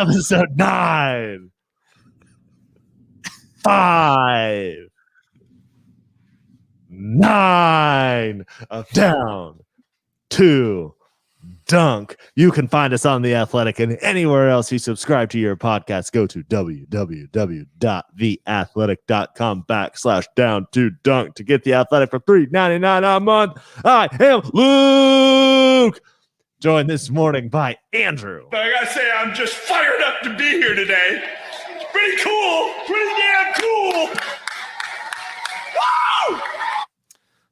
episode 9. 5, 9 of Down to Dunk. You can find us on The Athletic and anywhere else you subscribe to your podcast. Go to www.theathletic.com/down to dunk to get The Athletic for $3.99 a month. I am Luke, joined this morning by Andrew. But I gotta say, I'm just fired up to be here today. It's pretty cool, pretty damn cool. Woo!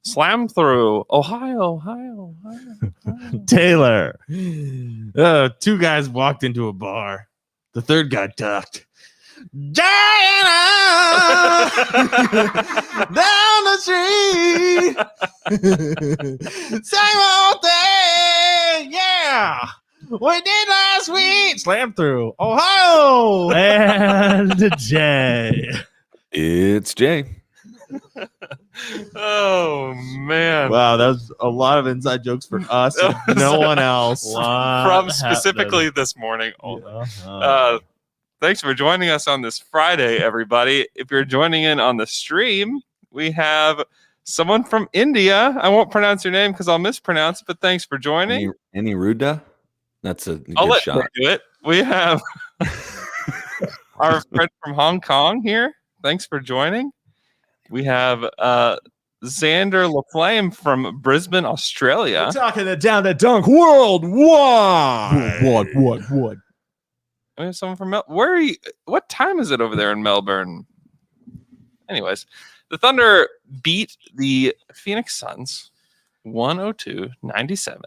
Slam through. Ohio. Taylor. Two guys walked into a bar. The third guy ducked. Diana down the street. Same old thing. Yeah. We did last week. Slam through. Ohio. And Jay. It's Jay. Oh, man. Wow, that was a lot of inside jokes for us and no one else. From specifically this morning. Thanks for joining us on this Friday, everybody. If you're joining in on the stream, we have someone from India. I won't pronounce your name because I'll mispronounce it, but thanks for joining. Any Ruda? That's a good I'll let shot. you do it. We have our friend from Hong Kong here. Thanks for joining. We have Xander LaFlame from Brisbane, Australia. We're talking the Down to Dunk worldwide. What? We have someone from where are you? What time is it over there in Melbourne? Anyways, the Thunder beat the Phoenix Suns 102-97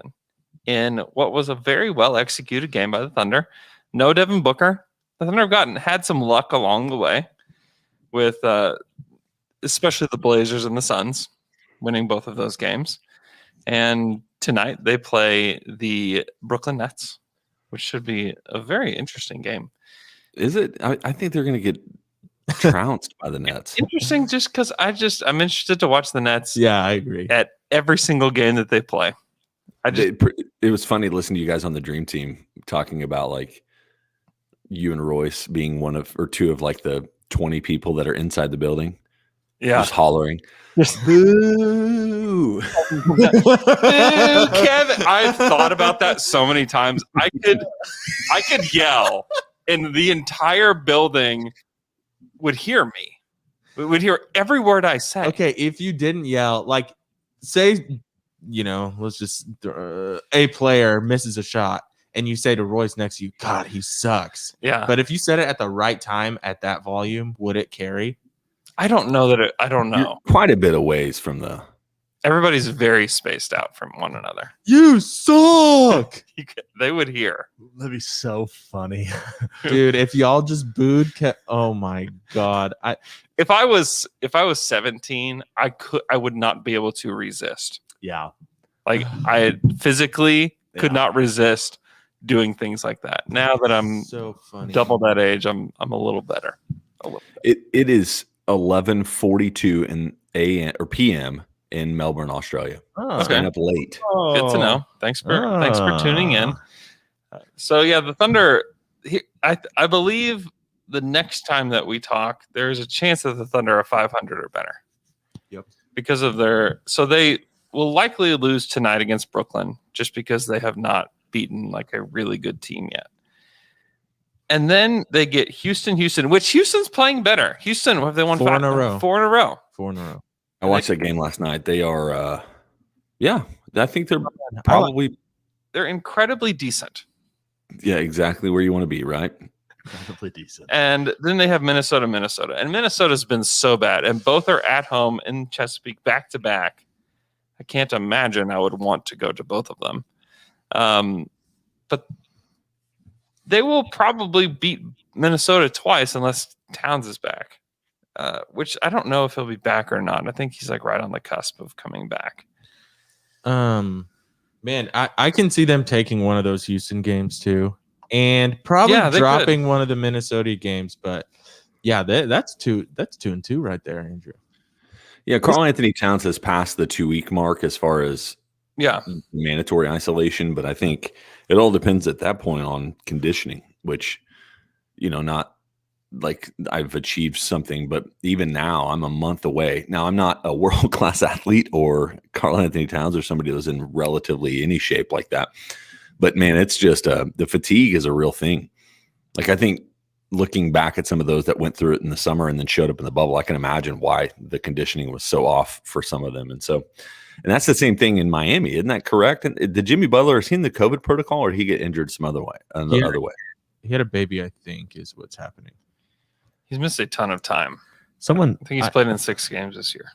in what was a very well executed game by the Thunder. No Devin Booker. The Thunder have had some luck along the way with especially the Blazers and the Suns winning both of those games. And tonight they play the Brooklyn Nets, which should be a very interesting game. Is it? I think they're going to get trounced by the Nets. Interesting just because I'm interested to watch the Nets. Yeah, I agree. At every single game that they play. It was funny to listen to you guys on the Dream Team talking about like you and Royce being one of or two of like the 20 people that are inside the building. Yeah. Just hollering. Just boo. Kevin, I've thought about that so many times. I could yell and the entire building would hear me. Would hear every word I say. okay, if you didn't yell, like say, let's just a player misses a shot and you say to Royce next to you, God, he sucks. Yeah. But if you said it at the right time at that volume, would it carry? I don't know. You're quite a bit of ways from the. Everybody's very spaced out from one another. You suck. They would hear. That'd be so funny, dude. If y'all just booed, oh my God! If I was 17, I would not be able to resist. Yeah, like I physically could not resist doing things like that. Now that I'm so funny, double that age, I'm a little better. It is 11:42 in AM or PM in Melbourne, Australia. Staying up late. Good to know. Thanks for tuning in. So yeah, the Thunder. I believe the next time that we talk, there is a chance that the Thunder are 500 or better. Yep. Because of so they will likely lose tonight against Brooklyn, just because they have not beaten like a really good team yet. And then they get Houston, which Houston's playing better. Houston, have they won 4 in a row? 4 in a row. I watched that game last night. They are, I think they're probably. They're incredibly decent. Yeah, exactly where you want to be, right? Incredibly decent. And then they have Minnesota. And Minnesota's been so bad. And both are at home in Chesapeake back to back. I can't imagine I would want to go to both of them. But they will probably beat Minnesota twice unless Towns is back, which I don't know if he'll be back or not. I think he's like right on the cusp of coming back. Man, I can see them taking one of those Houston games too, and probably dropping one of the Minnesota games. But yeah, that's 2-2 right there, Andrew. Yeah, Karl Anthony Towns has passed the 2-week mark as far as mandatory isolation, but I think it all depends at that point on conditioning, which not like I've achieved something, but even now I'm a month away. Now I'm not a world-class athlete or Karl Anthony Towns or somebody that's in relatively any shape like that. But man, it's just the fatigue is a real thing. Like I think looking back at some of those that went through it in the summer and then showed up in the bubble, I can imagine why the conditioning was so off for some of them. And that's the same thing in Miami. Isn't that correct? And did Jimmy Butler, is he in the COVID protocol or did he get injured some other way? Other way? He had a baby, I think, is what's happening. He's missed a ton of time. I think he's played in 6 games this year.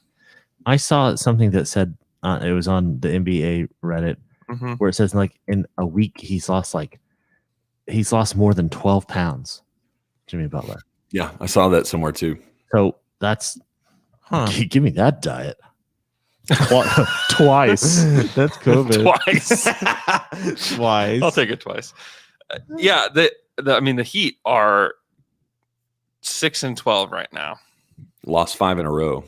I saw something that said it was on the NBA Reddit where it says like in a week he's lost more than 12 pounds. Jimmy Butler. Yeah, I saw that somewhere too. So that's give me that diet. Twice. That's COVID. Twice. I'll take it twice. Yeah, the Heat are 6-12 right now. Lost 5 in a row.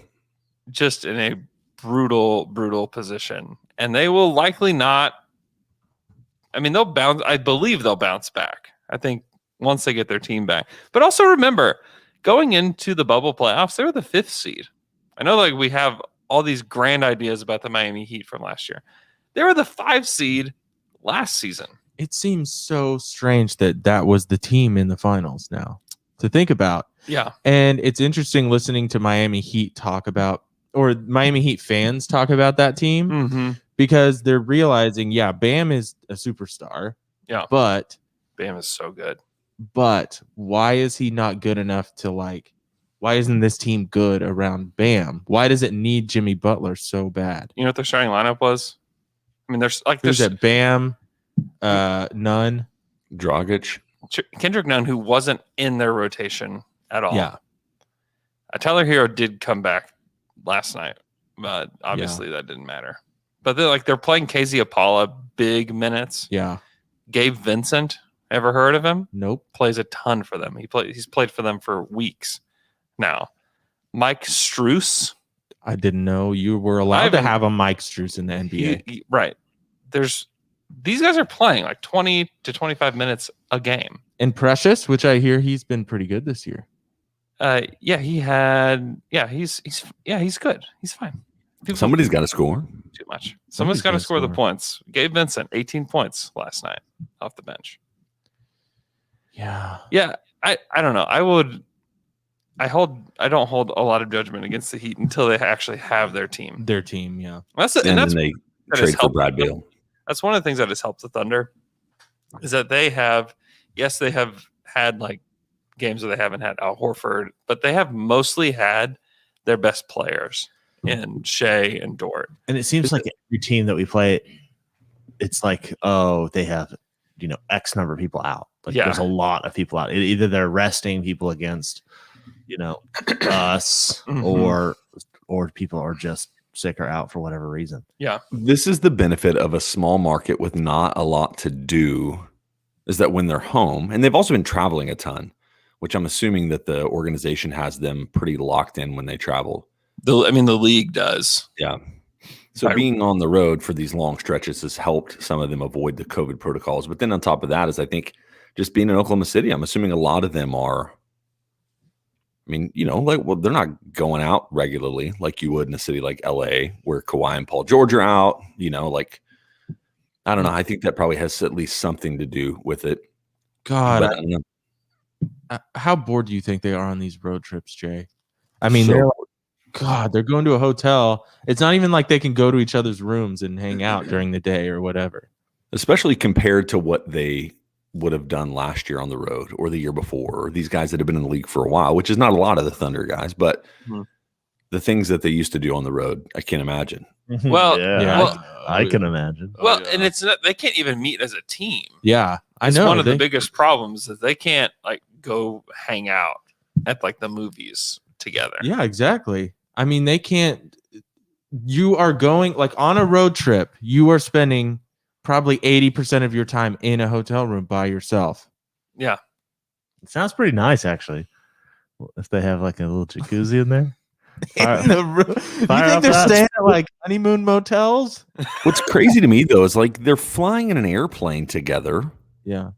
Just in a brutal position. And they will likely not. I mean, they'll bounce. I believe they'll bounce back. I think once they get their team back. But also remember, going into the bubble playoffs, they were the 5th seed. I know like we have all these grand ideas about the Miami Heat from last year. They were the 5 seed last season. It seems so strange that was the team in the finals now to think about. Yeah. And it's interesting listening to Miami Heat talk about, or Miami Heat fans talk about that team because they're realizing, Bam is a superstar. Yeah. But Bam is so good. But why is he not good enough to why isn't this team good around Bam? Why does it need Jimmy Butler so bad? You know what their starting lineup was? I mean, there's Bam, Nunn, Dragic, Kendrick Nunn, who wasn't in their rotation at all. Yeah. Tyler Hero did come back last night, but obviously that didn't matter. But they're playing KZ Apala big minutes. Yeah. Gabe Vincent, ever heard of him? Nope. Plays a ton for them. He's played for them for weeks now. Mike Strus. I didn't know you were allowed to have a Mike Strus in the NBA. Right. These guys are playing like 20 to 25 minutes a game. And Precious, which I hear he's been pretty good this year. He's good. He's fine. Somebody's got to score. Too much. Someone's got to score the points. Gabe Vincent, 18 points last night off the bench. Yeah. Yeah. I don't know. I don't hold a lot of judgment against the Heat until they actually have their team. Yeah. That's they trade for Brad Beal. That's one of the things that has helped the Thunder is that they have had like games where they haven't had Al Horford, but they have mostly had their best players in Shea and Dort. And it seems like every team that we play, it's like, they have, X number of people out. Like there's a lot of people out. Either they're resting people against, us or people are just sick or out for whatever reason. Yeah. This is the benefit of a small market with not a lot to do, is that when they're home, and they've also been traveling a ton, which I'm assuming that the organization has them pretty locked in when they travel. The league does. Yeah. So being on the road for these long stretches has helped some of them avoid the COVID protocols. But then on top of that is I think just being in Oklahoma City, I'm assuming a lot of them are, they're not going out regularly like you would in a city like LA where Kawhi and Paul George are out, I don't know. I think that probably has at least something to do with it. God, I don't know. How bored do you think they are on these road trips, Jay? They're going to a hotel. It's not even like they can go to each other's rooms and hang out during the day or whatever. Especially compared to what they would have done last year on the road or the year before, or these guys that have been in the league for a while, which is not a lot of the Thunder guys, but the things that they used to do on the road, I can't imagine. Well, I can imagine. Well, and it's not, they can't even meet as a team. Yeah, I know. One of the biggest problems is they can't go hang out at the movies together. Yeah, exactly. They can't. You are going on a road trip. You are spending probably 80% of your time in a hotel room by yourself. Yeah, it sounds pretty nice actually. If they have a little jacuzzi in there. You think they're staying at honeymoon motels? What's crazy to me though is they're flying in an airplane together. Yeah.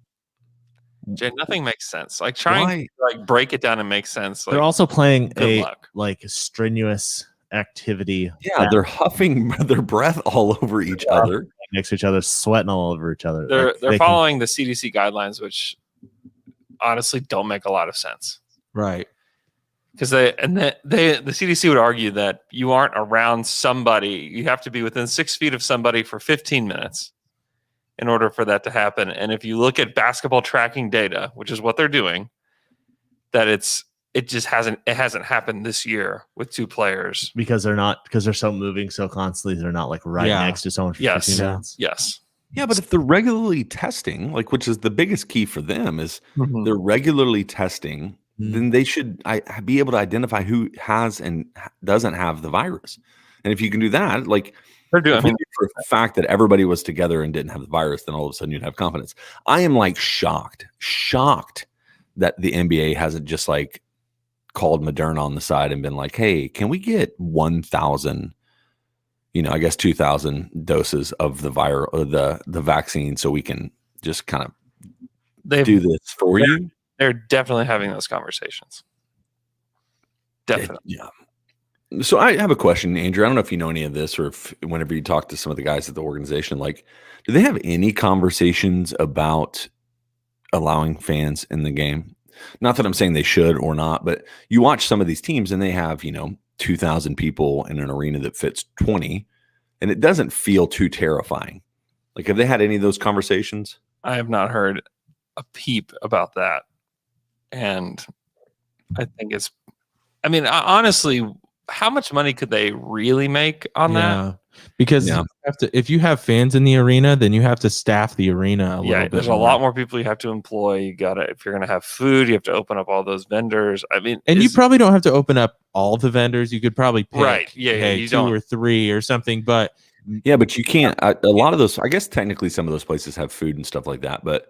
Jay, nothing makes sense. Like trying to like break it down and make sense. Like, they're also playing a luck. like strenuous activity. Yeah, they're huffing their breath all over each other, next to each other, sweating all over each other. They're following the CDC guidelines, which honestly don't make a lot of sense. Right. Because the CDC would argue that you aren't around somebody. You have to be within 6 feet of somebody for 15 minutes in order for that to happen. And if you look at basketball tracking data, which is what they're doing, that it hasn't happened this year with two players because they're so moving so constantly. They're not like next to someone for 15 minutes. Yes. Yeah, but if they're regularly testing, like which is the biggest key for them is they're regularly testing, then they should be able to identify who has and doesn't have the virus. And if you can do that, like they're doing for the fact that everybody was together and didn't have the virus, then all of a sudden you'd have confidence. I am like shocked that the NBA hasn't just like called Moderna on the side and been like, hey, can we get 1,000, 2,000 doses of the virus or the vaccine so we can just kind of do this for you? They're definitely having those conversations. Definitely. Yeah. So I have a question, Andrew. I don't know if you know any of this or if whenever you talk to some of the guys at the organization, like, do they have any conversations about allowing fans in the game? Not that I'm saying they should or not, but you watch some of these teams and they have, 2,000 people in an arena that fits 20, and it doesn't feel too terrifying. Like, have they had any of those conversations? I have not heard a peep about that. And I think honestly, how much money could they really make on that? Because if you have fans in the arena, then you have to staff the arena a little bit. There's a lot more people you have to employ. If you're going to have food, you have to open up all those vendors. You probably don't have to open up all the vendors. You could probably pick you 2 or 3 or something, but but you can't. A lot of those, I guess technically some of those places have food and stuff like that, but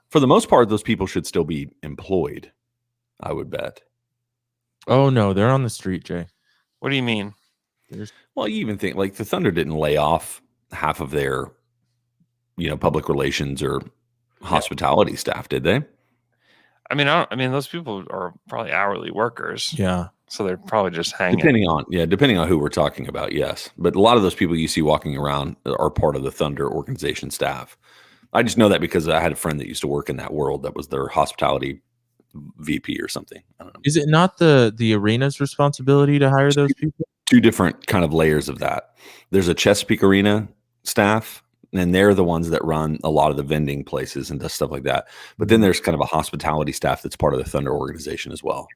for the most part, those people should still be employed, I would bet. Oh no, they're on the street, Jay. What do you mean? Well, you even think like the Thunder didn't lay off half of their, public relations or hospitality staff, did they? Those people are probably hourly workers. Yeah. So they're probably just hanging. Depending on who we're talking about, yes. But a lot of those people you see walking around are part of the Thunder organization staff. I just know that because I had a friend that used to work in that world that was their hospitality VP or something. I don't know. Is it not the arena's responsibility to hire those people? 2 different kind of layers of that. There's a Chesapeake Arena staff, and they're the ones that run a lot of the vending places and does stuff like that. But then there's kind of a hospitality staff that's part of the Thunder organization as well.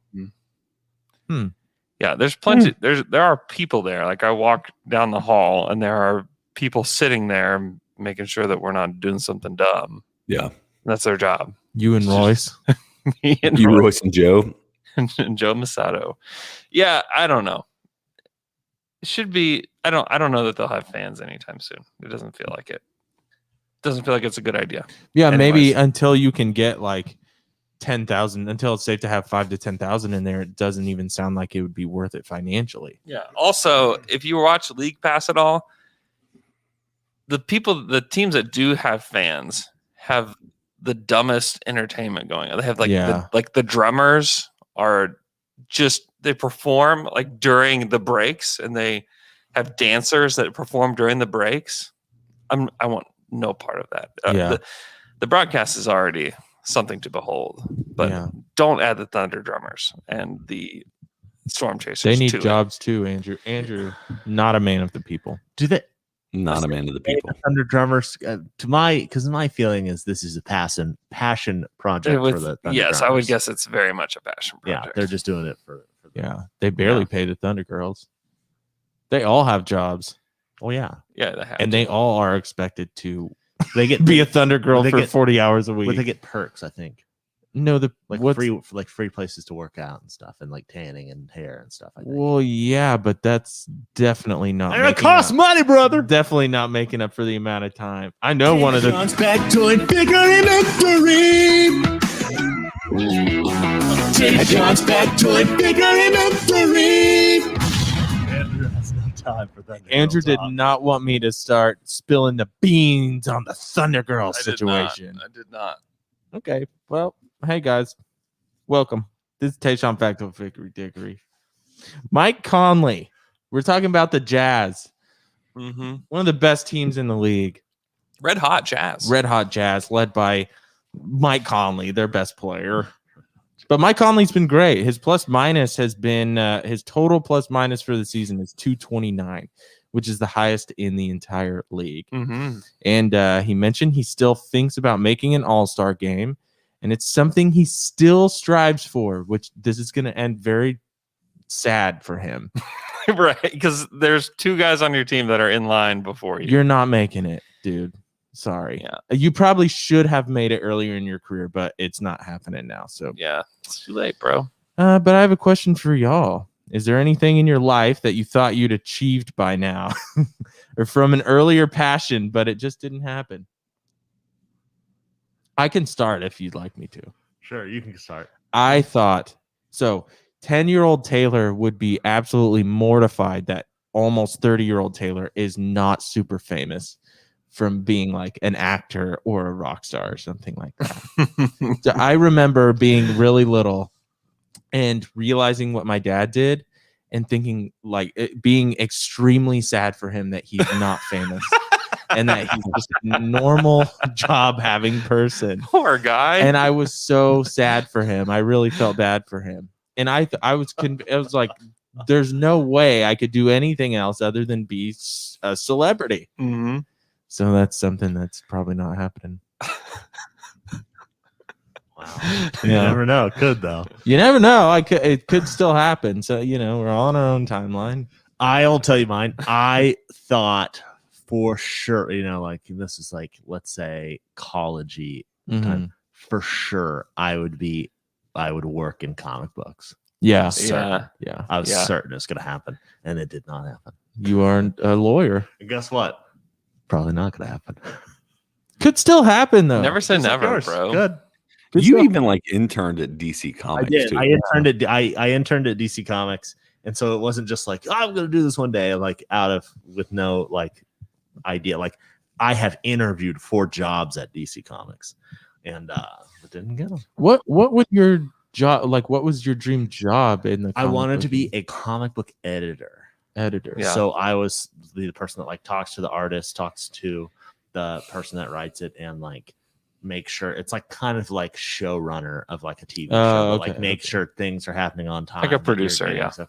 Yeah, there's plenty. There are people there. Like I walk down the hall, and there are people sitting there making sure that we're not doing something dumb. Yeah, that's their job. You and Royce, Royce and Joe, and Joe Masato. Yeah, I don't know. It should be. I don't know that they'll have fans anytime soon. It doesn't feel like it. Doesn't feel like it's a good idea. Yeah, maybe until you can get like 10,000, until it's safe to have 5 to 10,000 in there. It doesn't even sound like it would be worth it financially. Yeah. Also, if you watch League Pass at all, the teams that do have fans have the dumbest entertainment going on. They have the drummers are just, they perform like during the breaks, and they have dancers that perform during the breaks. I want no part of that. The broadcast is already something to behold, but don't add the Thunder drummers and the Storm Chasers. They need jobs too, Andrew. Andrew, not a man of the people. Do they? Not a man of the people. Thunder drummers, because my feeling is this is a passion project for the Thunder Yes, drummers. I would guess it's very much a passion project. Yeah, they're just doing it for they barely pay the Thunder girls. They all have jobs. Oh yeah, they have, and they all are expected to. They get be a Thunder girl for 40 hours a week. But they get perks, I think. No, free places to work out and stuff, and like tanning and hair and stuff. I think. Well, yeah, but that's definitely not. And it costs money, brother. Definitely not making up for the amount of time. I know one of the. John's back to it, bigger inventory. John's back to it, bigger inventory. Andrew has no time for that. Andrew did not want me to start spilling the beans on the Thunder Girl situation. I did not. Okay. Well, hey guys, welcome. This is Tayshawn Facto Vickery Dickory. Mike Conley. We're talking about the Jazz. One of the best teams in the league. Red Hot Jazz. Red Hot Jazz, led by Mike Conley, their best player. But Mike Conley's been great. His plus minus has been his total plus minus for the season is 229, which is the highest in the entire league. And he mentioned he still thinks about making an all-star game, and it's something he still strives for, which this is going to end very sad for him. Right, because there's 2 guys on your team that are in line before you. You're not making it, dude. Sorry. Yeah. You probably should have made it earlier in your career, but it's not happening now. So yeah, it's too late, bro. But I have a question for y'all. Is there anything in your life that you thought you'd achieved by now or from an earlier passion, but it just didn't happen? I can start if you'd like me to. Sure, you can start. I thought so. 10-year-old Taylor would be absolutely mortified that almost 30-year-old Taylor is not super famous from being like an actor or a rock star or something like that. So I remember being really little and realizing what my dad did and thinking like being extremely sad for him that he's not famous and that he's just a normal job having person. Poor guy. And I was so sad for him. I really felt bad for him. And I was like, there's no way I could do anything else other than be a celebrity. So that's something that's probably not happening. Wow. You never know. It could, though. You never know. It could still happen. So, we're all on our own timeline. I'll tell you mine. I thought for sure, like this is like, let's say college-y time. For sure, I would work in comic books. Yeah. Yeah. I was certain it's going to happen, and it did not happen. You are a lawyer. And guess what? Probably not going to happen. Could still happen, though. Never say never, bro. Good. You even like interned at DC Comics. I did. Too. I interned at DC Comics, and so it wasn't just like, I'm going to do this one day, like with no like idea. Like I have interviewed for jobs at DC Comics, and but didn't get them. What would your job like? What was your dream job in the? I wanted to be a comic book editor. Yeah. So I was the person that like talks to the artist, talks to the person that writes it, and like make sure it's like kind of like showrunner of like a TV show, okay, like make sure things are happening on time, like a producer. Yeah. So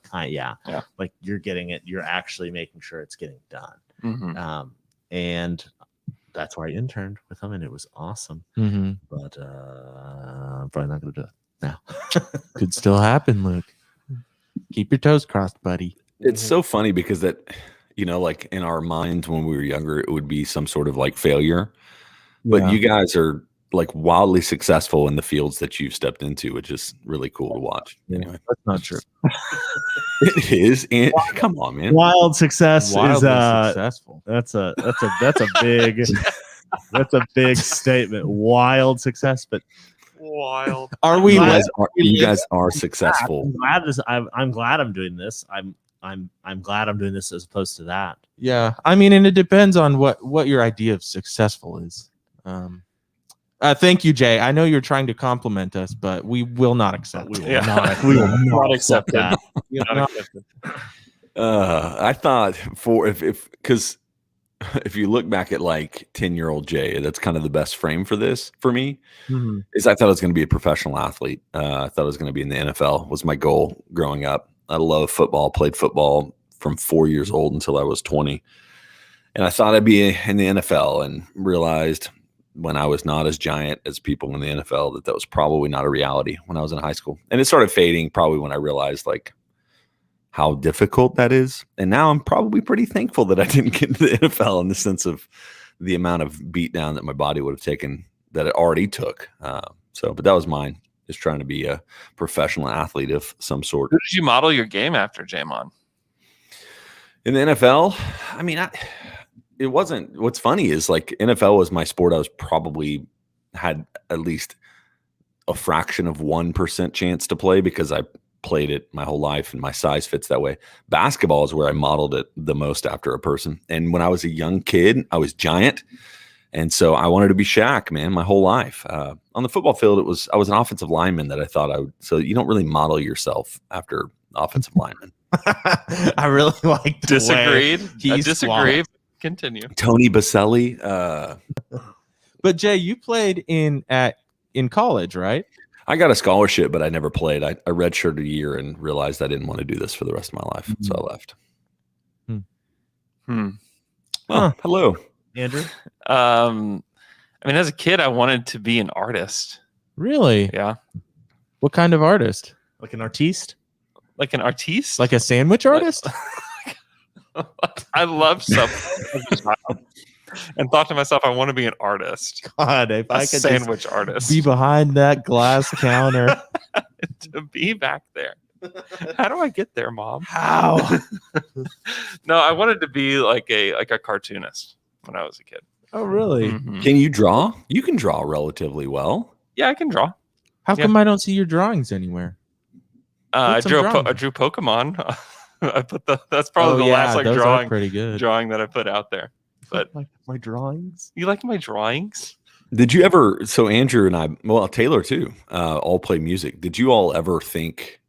like you're getting it, you're actually making sure it's getting done. And that's where I interned with them, and it was awesome. But I'm probably not gonna do it now. Could still happen, Luke. Keep your toes crossed, buddy. It's so funny because that, like in our minds when we were younger, it would be some sort of like failure. But you guys are like wildly successful in the fields that you've stepped into, which is really cool to watch. Anyway, that's not true. It is. And, come on, man. Wild success is successful. That's a big big statement. Wild success, but wild. Are we? You guys are successful. I'm glad I'm doing this. I'm glad I'm doing this as opposed to that. Yeah, I mean, and it depends on what your idea of successful is. Thank you, Jay. I know you're trying to compliment us, but we will not accept. We will not accept that. I thought because if you look back at like 10-year-old Jay, that's kind of the best frame for this for me. Is I thought I was going to be a professional athlete. I thought I was going to be in the NFL. Was my goal growing up. I love football. Played football from 4 years old until I was 20, and I thought I'd be in the NFL. And realized when I was not as giant as people in the NFL that was probably not a reality when I was in high school. And it started fading probably when I realized like how difficult that is. And now I'm probably pretty thankful that I didn't get into the NFL in the sense of the amount of beatdown that my body would have taken that it already took. But that was mine, is trying to be a professional athlete of some sort. Who did you model your game after, Jamon? In the NFL, I mean, it wasn't. What's funny is like NFL was my sport. I was probably had at least a fraction of 1% chance to play because I played it my whole life and my size fits that way. Basketball is where I modeled it the most after a person. And when I was a young kid, I was giant. And so I wanted to be Shaq, man, my whole life. On the football field, I was an offensive lineman that I thought I would. So you don't really model yourself after offensive lineman. I really like disagreed. I disagree. Continue. Tony Baselli. But Jay, you played in college, right? I got a scholarship, but I never played. I redshirted a year and realized I didn't want to do this for the rest of my life, so I left. Well, hello, Andrew. I mean, as a kid, I wanted to be an artist. Really? Yeah. What kind of artist? Like an artiste? Like an artiste? Like a sandwich artist? I loved something and thought to myself, I want to be an artist. God, if I could sandwich artist. Be behind that glass counter. To be back there. How do I get there, Mom? How? No, I wanted to be like a cartoonist when I was a kid. Oh, really? Mm-hmm. Can you draw? You can draw relatively well. Yeah, I can draw. How come I don't see your drawings anywhere? I drew Pokemon. I put that's probably the last drawing that I put out there. But like my drawings. You like my drawings? Did you ever? So Andrew and I, well, Taylor too, all play music. Did you all ever think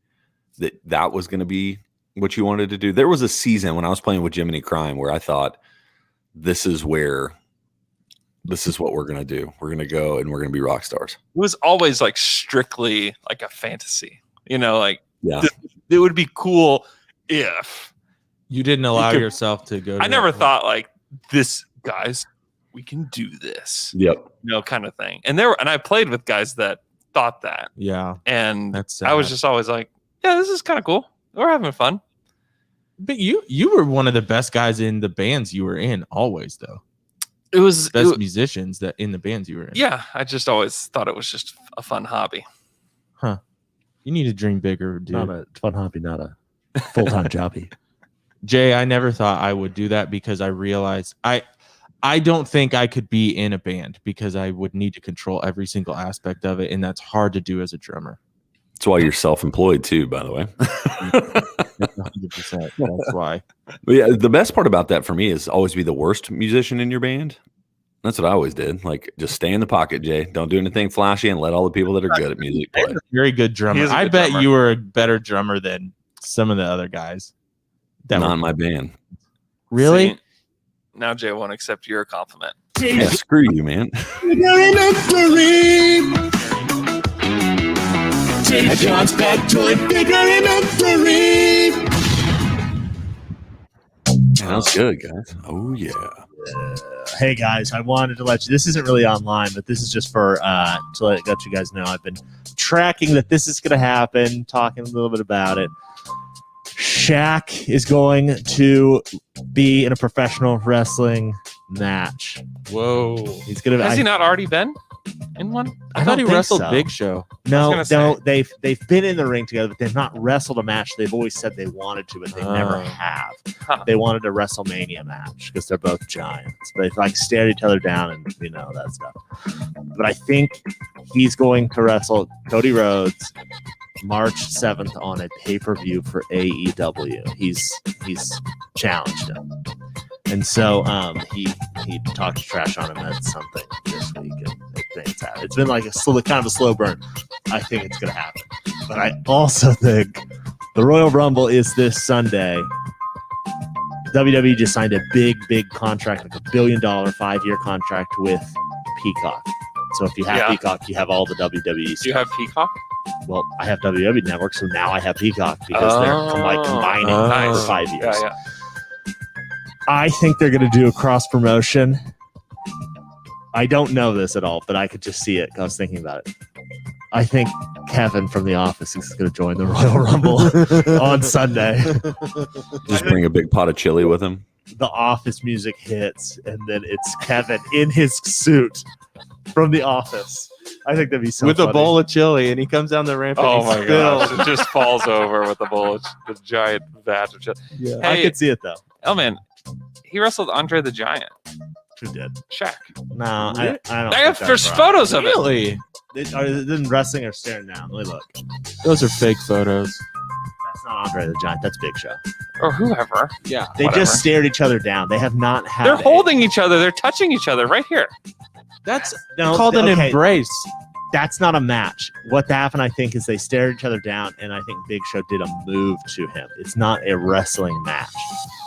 that was going to be what you wanted to do? There was a season when I was playing with Jiminy Crime where I thought, this is what we're going to do. We're going to go and we're going to be rock stars. It was always like strictly like a fantasy, like yeah, it would be cool if you didn't allow yourself to go. I never thought like this, guys, we can do this. Yep. Kind of thing. And I played with guys that thought that. Yeah. And that's sad. I was just always like, yeah, this is kind of cool. We're having fun. But you were one of the best guys in the bands you were in always, though. It was best musicians that in the bands you were in. Yeah. I just always thought it was just a fun hobby. Huh. You need to dream bigger, dude. Not a fun hobby, not a full-time jobby. Jay, I never thought I would do that because I realized I don't think I could be in a band because I would need to control every single aspect of it, and that's hard to do as a drummer. That's why you're self-employed too, by the way. 100%. That's why. But yeah, the best part about that for me is always be the worst musician in your band. That's what I always did. Like, just stay in the pocket, Jay. Don't do anything flashy and let all the people that are good at music play. Very good drummer. I bet you were a better drummer than some of the other guys. Not in my band. Really? See, now Jay won't accept your compliment. Yeah, screw you, man. John's back toy bigger and Sounds good, guys. Oh yeah. Hey guys, I wanted to let you. This isn't really online, but this is just for to let you guys know. I've been tracking that this is going to happen. Talking a little bit about it. Shaq is going to be in a professional wrestling match. Whoa. He's gonna. Has he not already been in one? I thought he wrestled Big Show. No, they've been in the ring together, but they've not wrestled a match. They've always said they wanted to, but they never have. Huh. They wanted a WrestleMania match because they're both giants. They like stare each other down and that stuff. But I think he's going to wrestle Cody Rhodes March 7th on a pay-per-view for AEW. He's challenged him. And so he talked trash on him at something this week, and I think it's happened. It's been like kind of a slow burn. I think it's going to happen. But I also think the Royal Rumble is this Sunday. WWE just signed a big contract, like $1 billion 5-year contract with Peacock. So if you have Peacock, you have all the WWE stuff. Do you have Peacock? Well, I have WWE Network, so now I have Peacock because they're combining for 5 years. Yeah. I think they're going to do a cross promotion. I don't know this at all, but I could just see it. I was thinking about it. I think Kevin from The Office is going to join the Royal Rumble on Sunday. Just bring a big pot of chili with him. The Office music hits, and then it's Kevin in his suit from The Office. I think that'd be so with funny. A bowl of chili, and he comes down the ramp. Oh my gosh! It just falls over with a bowl of the giant vat of chili. Yeah, hey, I could see it though. Oh man, he wrestled Andre the Giant. Who did? Shaq. No, I don't. There's photos of it. Really? Are they wrestling or staring down? Let me look. Those are fake photos. That's not Andre the Giant. That's Big Show. Or whoever. Yeah. They just stared each other down. They have not had. They're holding each other. They're touching each other right here. That's called an embrace. That's not a match. What happened, I think, is they stared each other down, and I think Big Show did a move to him. It's not a wrestling match.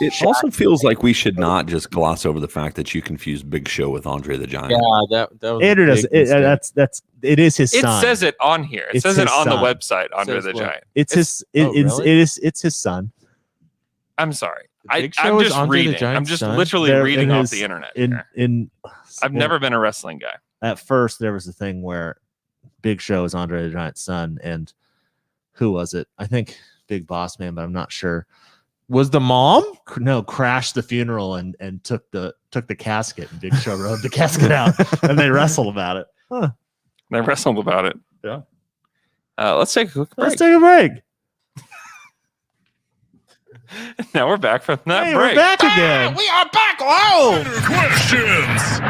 It also feels like we should not just gloss over the fact that you confused Big Show with Andre the Giant. Yeah, that was Andrew does. It is his son. It says it on here. It says it on the website, Andre the Giant. It's his. It's his son. I'm sorry. I'm just reading. I'm just literally reading off the internet. I've never been a wrestling guy. At first, there was a thing where Big Show is Andre the Giant's son, and who was it? I think Big Boss Man, but I'm not sure. Was the mom? No, crashed the funeral and took the casket, and Big Show rode the casket out, and they wrestled about it. Huh. They wrestled about it. Yeah. Let's take a quick break. Let's take a break. Now we're back from that break. We're back again. We are back. Oh, questions.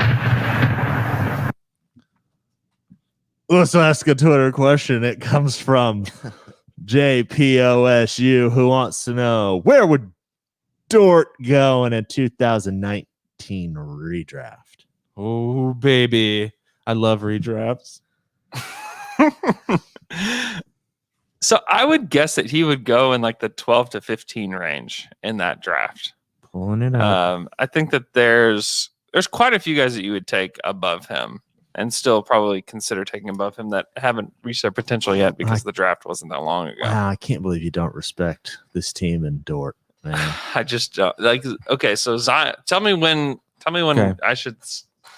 Let's ask a Twitter question. It comes from JPOSU, who wants to know, where would Dort go in a 2019 redraft? Oh, baby. I love redrafts. So I would guess that he would go in like the 12 to 15 range in that draft. Pulling it out. I think that there's quite a few guys that you would take above him and still probably consider taking above him that haven't reached their potential yet because the draft wasn't that long ago. Wow, I can't believe you don't respect this team and Dort, man. I just like, okay, so Zion, tell me when Okay. I should.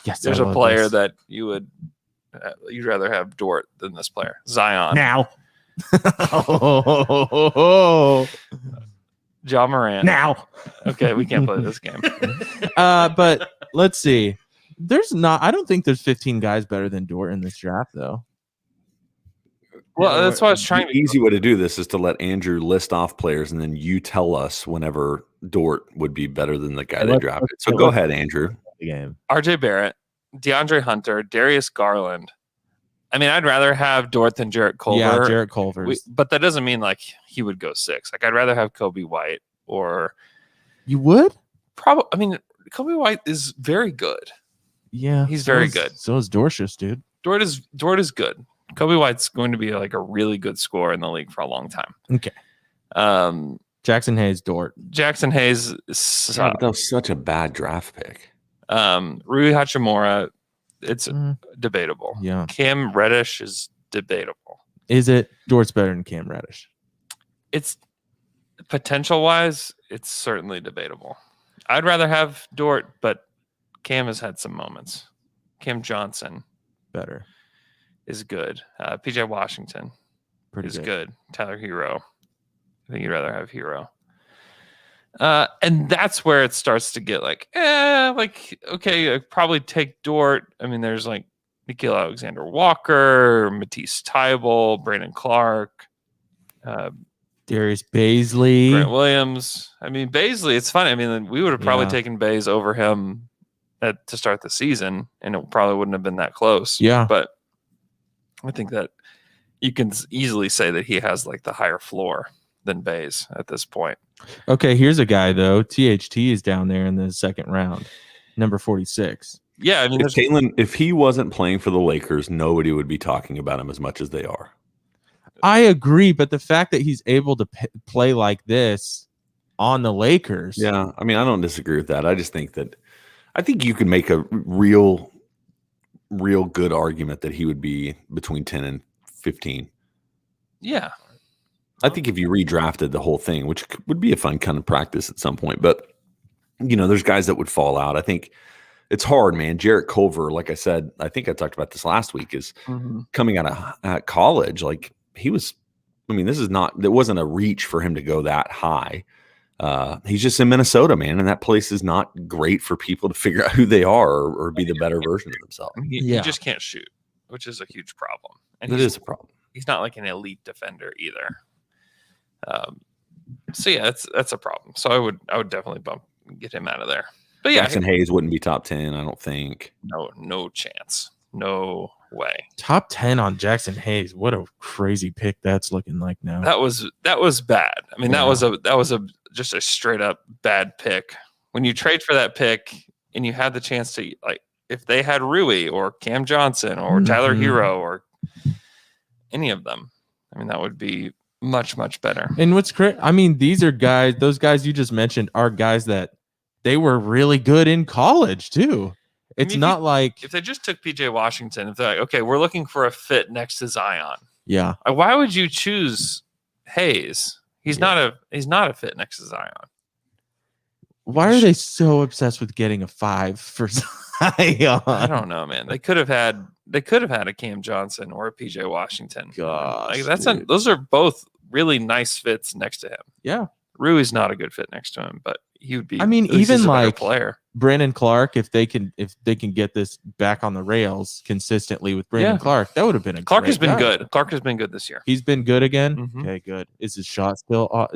Yes, there's a player that you'd rather have Dort than this player, Zion. Now. John Moran. Now. Okay, we can't play this game. But let's see. I don't think there's 15 guys better than Dort in this draft, though. Well, that's why I was trying. The easy way to do this is to let Andrew list off players, and then you tell us whenever Dort would be better than the guy they drafted. So go ahead, Andrew. The game. RJ Barrett, DeAndre Hunter, Darius Garland. I mean, I'd rather have Dort than Jarrett Culver. Yeah, Jarrett Culver. But that doesn't mean like he would go 6. Like I'd rather have Kobe White or. You would? Probably. I mean, Kobe White is very good. Yeah, he's very good. So is Dorcius, dude. Dort is good. Kobe White's going to be like a really good scorer in the league for a long time. Okay. Jackson Hayes, Dort. Jackson Hayes. That was such a bad draft pick. Rui Hachimura, it's debatable. Yeah. Cam Reddish is debatable. Is it? Dort's better than Cam Reddish. It's potential wise, it's certainly debatable. I'd rather have Dort, but Cam has had some moments. Cam Johnson better is good. PJ Washington is good. Tyler Hero. I think you'd rather have Hero. And that's where it starts to get like, okay, I'd probably take Dort. I mean, there's like Nikhil Alexander-Walker, Matisse Thybulle, Brandon Clark, Darius Baisley, Grant Williams. I mean, Baisley, it's funny. I mean, we would have probably taken Bays over him to start the season, and it probably wouldn't have been that close. Yeah. But I think that you can easily say that he has like the higher floor than Bays at this point. Okay, here's a guy though. THT is down there in the second round, number 46. Yeah, I mean, if he wasn't playing for the Lakers, nobody would be talking about him as much as they are. I agree, but the fact that he's able to play like this on the Lakers. Yeah, I mean, I don't disagree with that. I just think you could make a real good argument that he would be between 10 and 15. Yeah. I think if you redrafted the whole thing, which would be a fun kind of practice at some point, but there's guys that would fall out. I think it's hard, man. Jarrett Culver, like I said, I think I talked about this last week, is coming out of college. Like he was, I mean, there wasn't a reach for him to go that high. He's just in Minnesota, man, and that place is not great for people to figure out who they are or be the better version of themselves. He just can't shoot, which is a huge problem. And it is a problem. He's not like an elite defender either. So yeah, that's a problem. So I would definitely get him out of there. But yeah, Jackson Hayes wouldn't be top 10, I don't think. No chance. No way. Top 10 on Jackson Hayes. What a crazy pick that's looking like now. That was bad. I mean, that was just a straight up bad pick. When you trade for that pick and you had the chance to, like, if they had Rui or Cam Johnson or Tyler Hero or any of them, I mean, that would be much, much better. And what's crazy, I mean, those guys you just mentioned are guys that they were really good in college too. It's not like if they just took PJ Washington, if they're like, okay, we're looking for a fit next to Zion. Yeah. Why would you choose Hayes? He's not a fit next to Zion. Why are they so obsessed with getting a 5 for Zion? I don't know, man. They could have had a Cam Johnson or a PJ Washington. Gosh, those are both really nice fits next to him. Yeah. Rui's not a good fit next to him, but he would be. I mean, even like player. Brandon Clark, if they can get this back on the rails consistently with Brandon Clark, that would have been a Clark has been guy. good. Clark has been good this year. He's been good again. Mm-hmm. Okay, good. Is his shot still?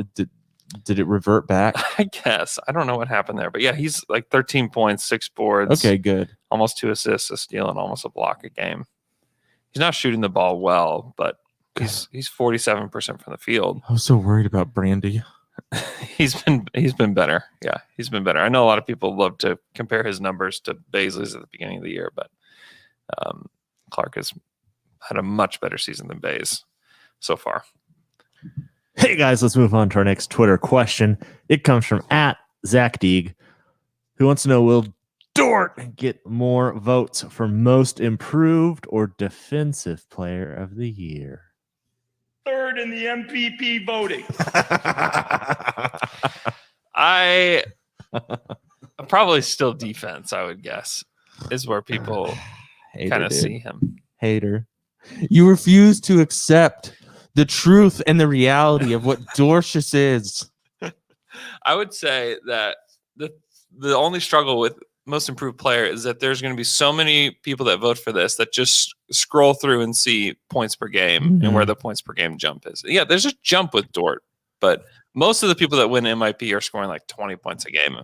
Did it revert back? I guess. I don't know what happened there, but yeah, he's like 13 points, 6 boards. Okay, good. Almost 2 assists, a steal, and almost a block a game. He's not shooting the ball well, but he's 47% from the field. I was so worried about Brandy. He's been better. Yeah, he's been better. I know a lot of people love to compare his numbers to Baisley's at the beginning of the year, but Clark has had a much better season than Bays so far. Hey guys, let's move on to our next Twitter question. It comes from @ZachDeeg, who wants to know, will Dort get more votes for most improved or defensive player of the year? Third in the MVP voting. I probably still defense, I would guess, is where people kind of see him. Hater. You refuse to accept the truth and the reality of what Dorcious is. I would say that the only struggle with most improved player is that there's going to be so many people that vote for this that just scroll through and see points per game and where the points per game jump is. Yeah, there's a jump with Dort, but most of the people that win MIP are scoring like 20 points a game.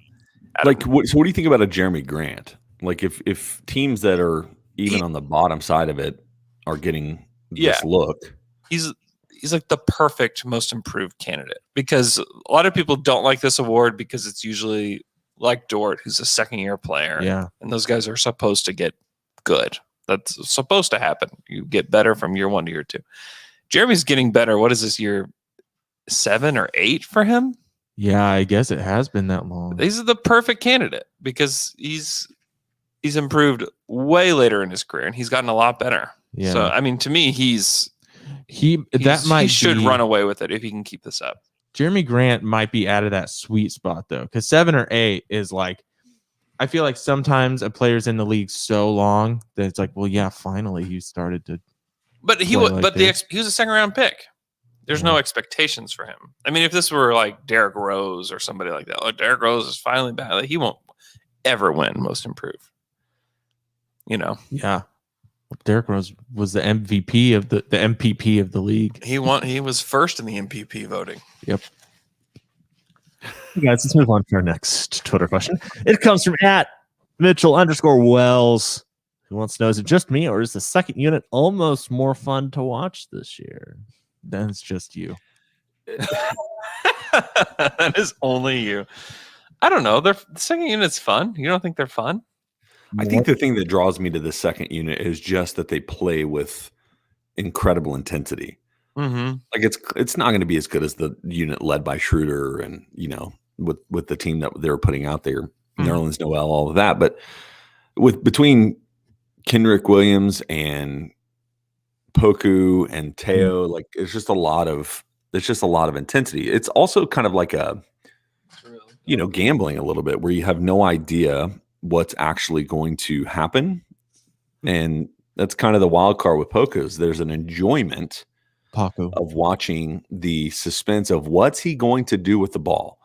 So what do you think about a Jeremy Grant? Like if teams that are even on the bottom side of it are getting this look. He's like the perfect most improved candidate, because a lot of people don't like this award because it's usually like Dort, who's a second-year player. Yeah. And those guys are supposed to get good. That's supposed to happen. You get better from year 1 to year 2. Jeremy's getting better. What is this, year 7 or 8 for him? Yeah, I guess it has been that long. He's the perfect candidate because he's improved way later in his career, and he's gotten a lot better. Yeah. So, I mean, to me, he should run away with it if he can keep this up. Jeremy Grant might be out of that sweet spot though, because 7 or 8 is like, I feel like sometimes a player's in the league so long that it's like, well, yeah, finally he started to. But he was a second round pick. There's no expectations for him. I mean, if this were like Derrick Rose or somebody like that, like Derrick Rose is finally back, like, he won't ever win most improved. You know? Yeah. Derrick Rose was the MVP of the MPP of the league. He was first in the MPP voting. Yep. Hey guys, let's move on to our next Twitter question. It comes from @Mitchell_Wells, who wants to know, is it just me or is the second unit almost more fun to watch this year? Then it's just you. That is only you. I don't know. The second unit's fun. You don't think they're fun? I think the thing that draws me to the second unit is just that they play with incredible intensity. Mm-hmm. Like it's not going to be as good as the unit led by Schroeder and, you know, with the team that they were putting out there, Nerlens Noel, all of that. But between Kendrick Williams and Poku and Teo, like it's just a lot of intensity. It's also kind of like gambling a little bit, where you have no idea what's actually going to happen. And that's kind of the wild card with Poku. There's an enjoyment of watching the suspense of what's he going to do with the ball.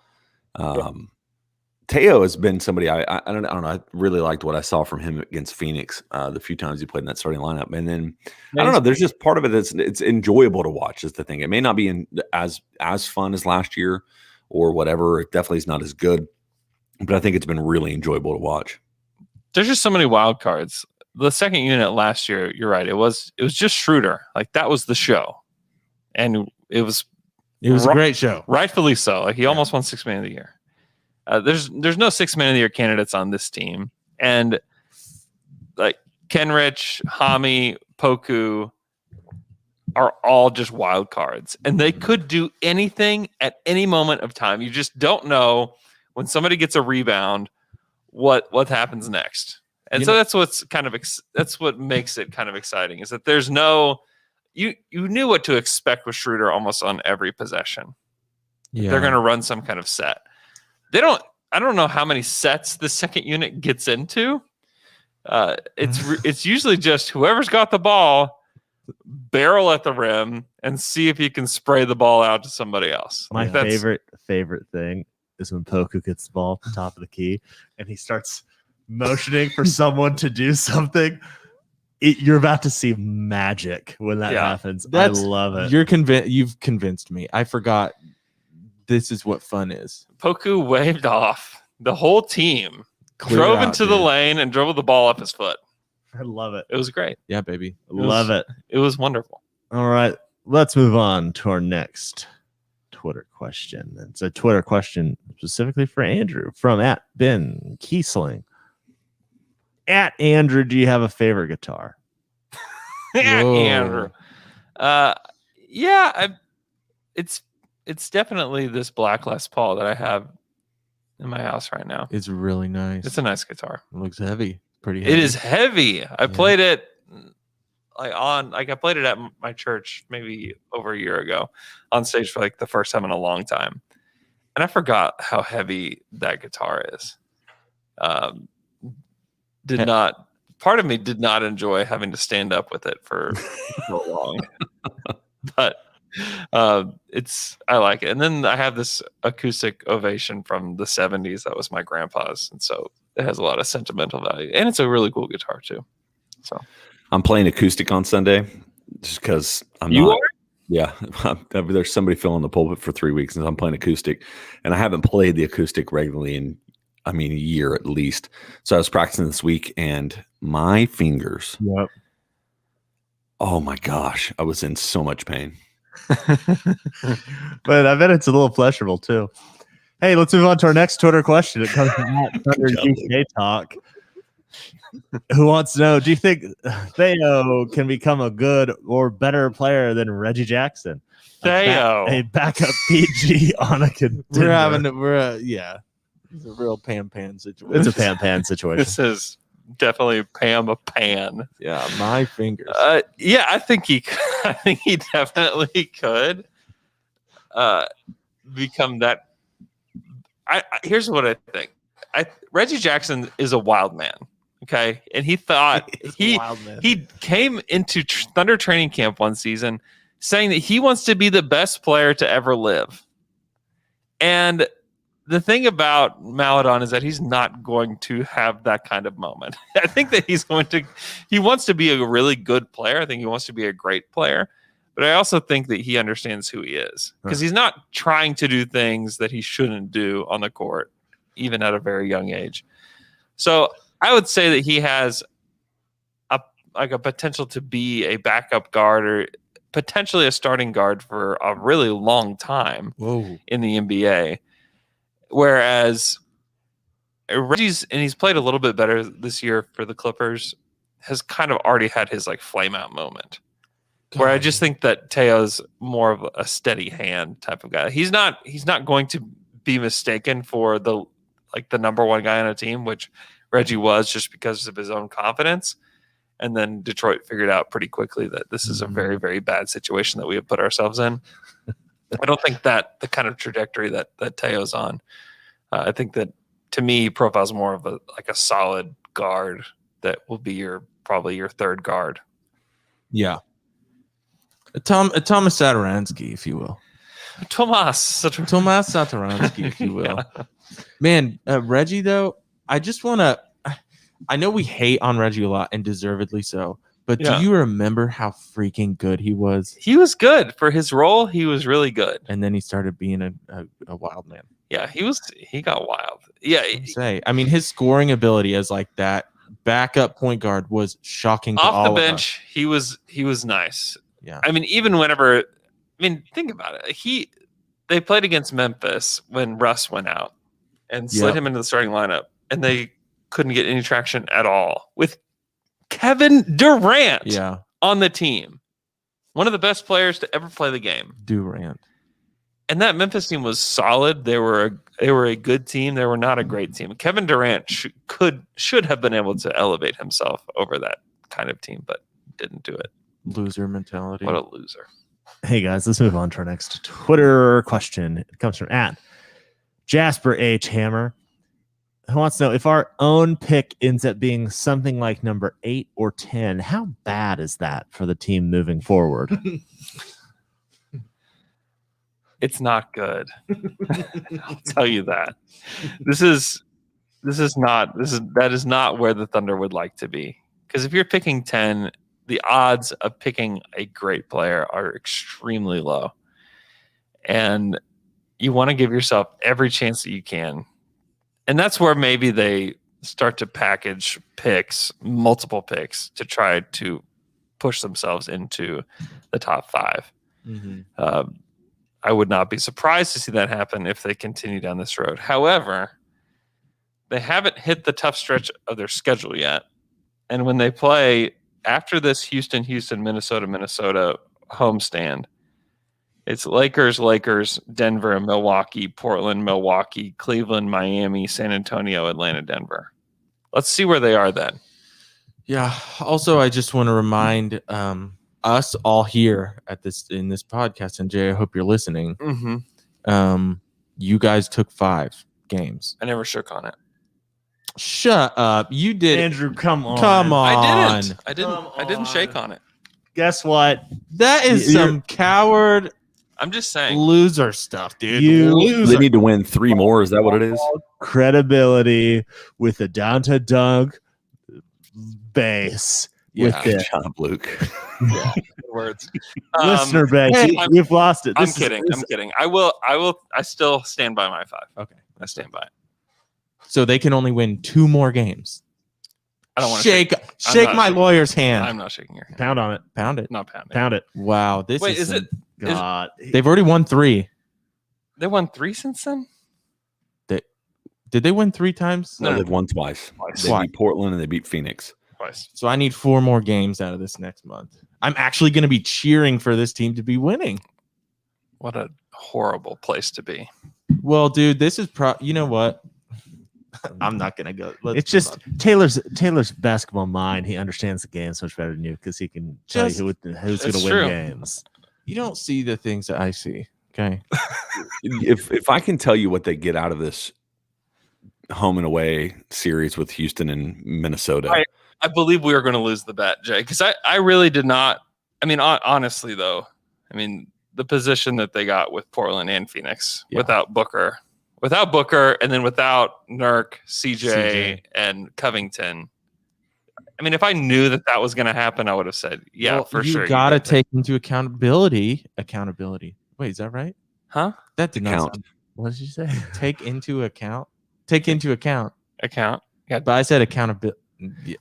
Teo has been somebody I don't know. I really liked what I saw from him against Phoenix the few times he played in that starting lineup. And then I don't know. There's just part of it that's it's enjoyable to watch. Is the thing. It may not be as fun as last year or whatever. It definitely is not as good. But I think it's been really enjoyable to watch. There's just so many wild cards. the second unit last year, you're right. It was just Schroeder. Like that was the show, and it was a great show, rightfully so. Like he almost won Sixth Man of the Year. There's no Sixth Man of the Year candidates on this team, and like Kenrich, Hami, Poku are all just wild cards, and they could do anything at any moment of time. You just don't know when somebody gets a rebound what happens next. And so that's what's kind of that's what makes it kind of exciting, is that there's no you knew what to expect with Schroeder almost on every possession. Yeah. They're going to run some kind of set. I don't know how many sets the second unit gets into. It's usually just whoever's got the ball, barrel at the rim and see if you can spray the ball out to somebody else. My favorite thing is when Poku gets the ball at the top of the key and he starts motioning for someone to do something. You're about to see magic when that happens. I love it. You've convinced me. I forgot this is what fun is. Poku waved off. The whole team drove into the lane and dribbled the ball up his foot. I love it. It was great. Yeah, baby. Love it. It was wonderful. All right. Let's move on to our next Twitter question. It's a Twitter question specifically for Andrew from @Ben Kiesling. @Andrew, do you have a favorite guitar? Andrew. It's definitely this Black Les Paul that I have in my house right now. It's really nice. It's a nice guitar. It looks heavy. Pretty heavy. It is heavy. I played it I played it at my church maybe over a year ago on stage for like the first time in a long time. And I forgot how heavy that guitar is. Part of me did not enjoy having to stand up with it for so long. But I like it. And then I have this acoustic Ovation from the 70s that was my grandpa's, and so it has a lot of sentimental value, and it's a really cool guitar too. So I'm playing acoustic on Sunday just because I'm you not. Are? Yeah, there's somebody filling the pulpit for 3 weeks, and I'm playing acoustic, and I haven't played the acoustic regularly in a year at least. So I was practicing this week, and my fingers. Yep. Oh my gosh, I was in so much pain. But I bet it's a little pleasurable too. Hey, let's move on to our next Twitter question. It comes from Thunder GK Talk, who wants to know: do you think Theo can become a good or better player than Reggie Jackson? Theo, a backup PG on a contender. It's a real Pan situation. It's a Pan situation. This is definitely Pam a Pan. Yeah, my fingers. I think he definitely could become that. Here's what I think. Reggie Jackson is a wild man. Okay, and he thought he came into Thunder training camp one season saying that he wants to be the best player to ever live. And the thing about Maladon is that he's not going to have that kind of moment. I think that he wants to be a really good player. I think he wants to be a great player. But I also think that he understands who he is, because he's not trying to do things that he shouldn't do on the court, even at a very young age. So I would say that he has a potential to be a backup guard or potentially a starting guard for a really long time in the NBA. Whereas he's played a little bit better this year for the Clippers, has kind of already had his like flame out moment. Where I just think that Teo's more of a steady hand type of guy. He's not going to be mistaken for the number one guy on a team, which Reggie was, just because of his own confidence. And then Detroit figured out pretty quickly that this is a very, very bad situation that we have put ourselves in. I don't think that the kind of trajectory that Teo's on. I think that, to me, he profiles more of a solid guard that will be probably your third guard. Yeah. A Thomas Satoransky, if you will. Tomas Satoransky, if you will. Yeah. Man, Reggie, though, I just want to... I know we hate on Reggie a lot, and deservedly so. But do you remember how freaking good he was? He was good. For his role, he was really good. And then he started being a wild man. Yeah, he got wild. Yeah. I mean, his scoring ability as like that backup point guard was shocking to Off all the of us. bench, he was nice. Yeah. I mean, even whenever, think about it. They played against Memphis when Russ went out and slid him into the starting lineup, and they couldn't get any traction at all with Kevin Durant on the team. One of the best players to ever play the game. Durant. And that Memphis team was solid. They were a good team. They were not a great team. Kevin Durant should have been able to elevate himself over that kind of team, but didn't do it. Loser mentality. What a loser. Hey guys, let's move on to our next Twitter question. It comes from @Jasper H. Hammer, who wants to know if our own pick ends up being something like number 8 or 10, how bad is that for the team moving forward? It's not good. I'll tell you that. That is not where the Thunder would like to be. Because if you're picking 10, the odds of picking a great player are extremely low. And you want to give yourself every chance that you can. And that's where maybe they start to package multiple picks, to try to push themselves into the top 5. Mm-hmm. I would not be surprised to see that happen if they continue down this road. However, they haven't hit the tough stretch of their schedule yet. And when they play after this Houston, Minnesota homestand, it's Lakers, Denver, Milwaukee, Portland, Milwaukee, Cleveland, Miami, San Antonio, Atlanta, Denver. Let's see where they are then. Yeah. Also, I just want to remind us all here in this podcast, and Jay, I hope you're listening. Mm-hmm. You guys took 5 games. I never shook on it. Shut up! You did, Andrew. Come on. I didn't shake on it. Guess what? That is some coward. I'm just saying loser stuff, dude. They need to win 3 more. Is that what it is? Credibility with a down to dunk base. With the John Luke. Yeah, good words. Listener base. You've lost it. I'm kidding. I still stand by my 5. Okay. I stand by it. So they can only win 2 more games. I don't want to shake my lawyer's hand. I'm not shaking your hand. Pound on it. Pound it. Not pound it. Pound it. Wow. Wait, is it? God. They've already won 3. They won 3 since then? Did they win 3 times? No, they've won twice. They beat Portland and they beat Phoenix. Twice. So I need 4 more games out of this next month. I'm actually going to be cheering for this team to be winning. What a horrible place to be. Well, dude, this is you know what? I'm not going to go. It's just Taylor's basketball mind. He understands the game so much better than you because he can tell you who's going to win games. You don't see the things that I see. Okay. If I can tell you what they get out of this home and away series with Houston and Minnesota, I believe we are going to lose the bet, Jay, because I really did not. I mean, honestly, though, the position that they got with Portland and Phoenix without Booker, and then without Nurk, CJ, and Covington. I mean, if I knew that was going to happen, I would have said, for sure. You got to take into accountability. Wait, is that right? Huh? That did not sound. What did you say? Take into account. Account. Yeah, but I said accountability.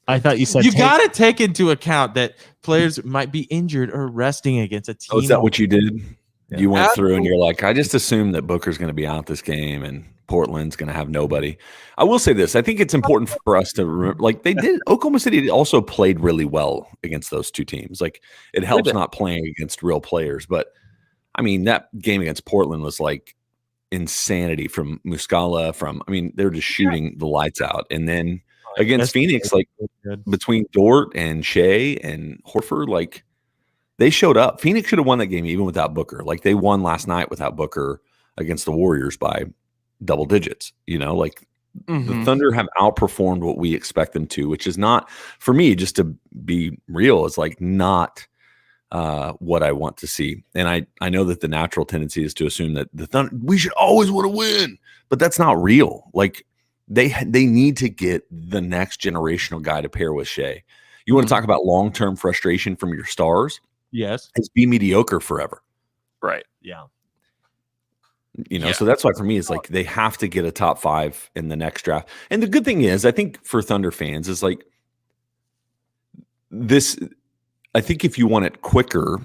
I thought you said you got to take into account that players might be injured or resting against a team. Oh, is that what you did? Yeah. You went through and you're like, I just assumed that Booker's going to be out this game and Portland's going to have nobody. I will say this. I think it's important for us to remember, Oklahoma City also played really well against those 2 teams. Like, it helps not playing against real players. But, that game against Portland was like insanity from Muscala. They're just shooting the lights out. And then against Phoenix, between Dort and Shea and Horford, they showed up. Phoenix should have won that game even without Booker. They won last night without Booker against the Warriors by double digits. The Thunder have outperformed what we expect them to, which is not, for me, just to be real, is not what I want to see. And I know that the natural tendency is to assume that the Thunder, we should always want to win, but that's not real. They need to get the next generational guy to pair with Shea. You want to talk about long-term frustration from your stars? Yes. It's be mediocre forever. Right. Yeah. So that's why for me, it's they have to get a top 5 in the next draft. And the good thing is, I think for Thunder fans is I think if you want it quicker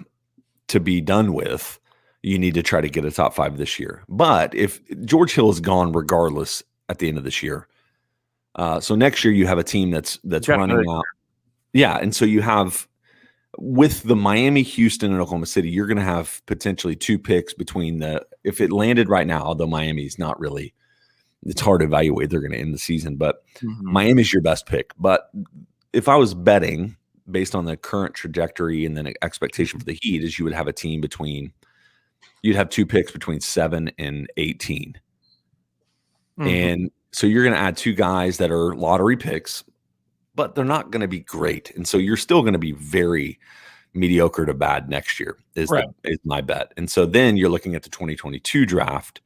to be done with, you need to try to get a top 5 this year. But if George Hill is gone regardless at the end of this year, so next year you have a team that's running out. Yeah, and so you have with the Miami, Houston, and Oklahoma City, you're going to have potentially 2 picks between if it landed right now, although Miami's not really, it's hard to evaluate. They're going to end the season, but Miami's your best pick. But if I was betting based on the current trajectory and then expectation for the Heat, is you would have a team you'd have 2 picks between 7 and 18. And so you're going to add 2 guys that are lottery picks, but they're not going to be great. And so you're still going to be very mediocre to bad next year is my bet. And so then you're looking at the 2022 draft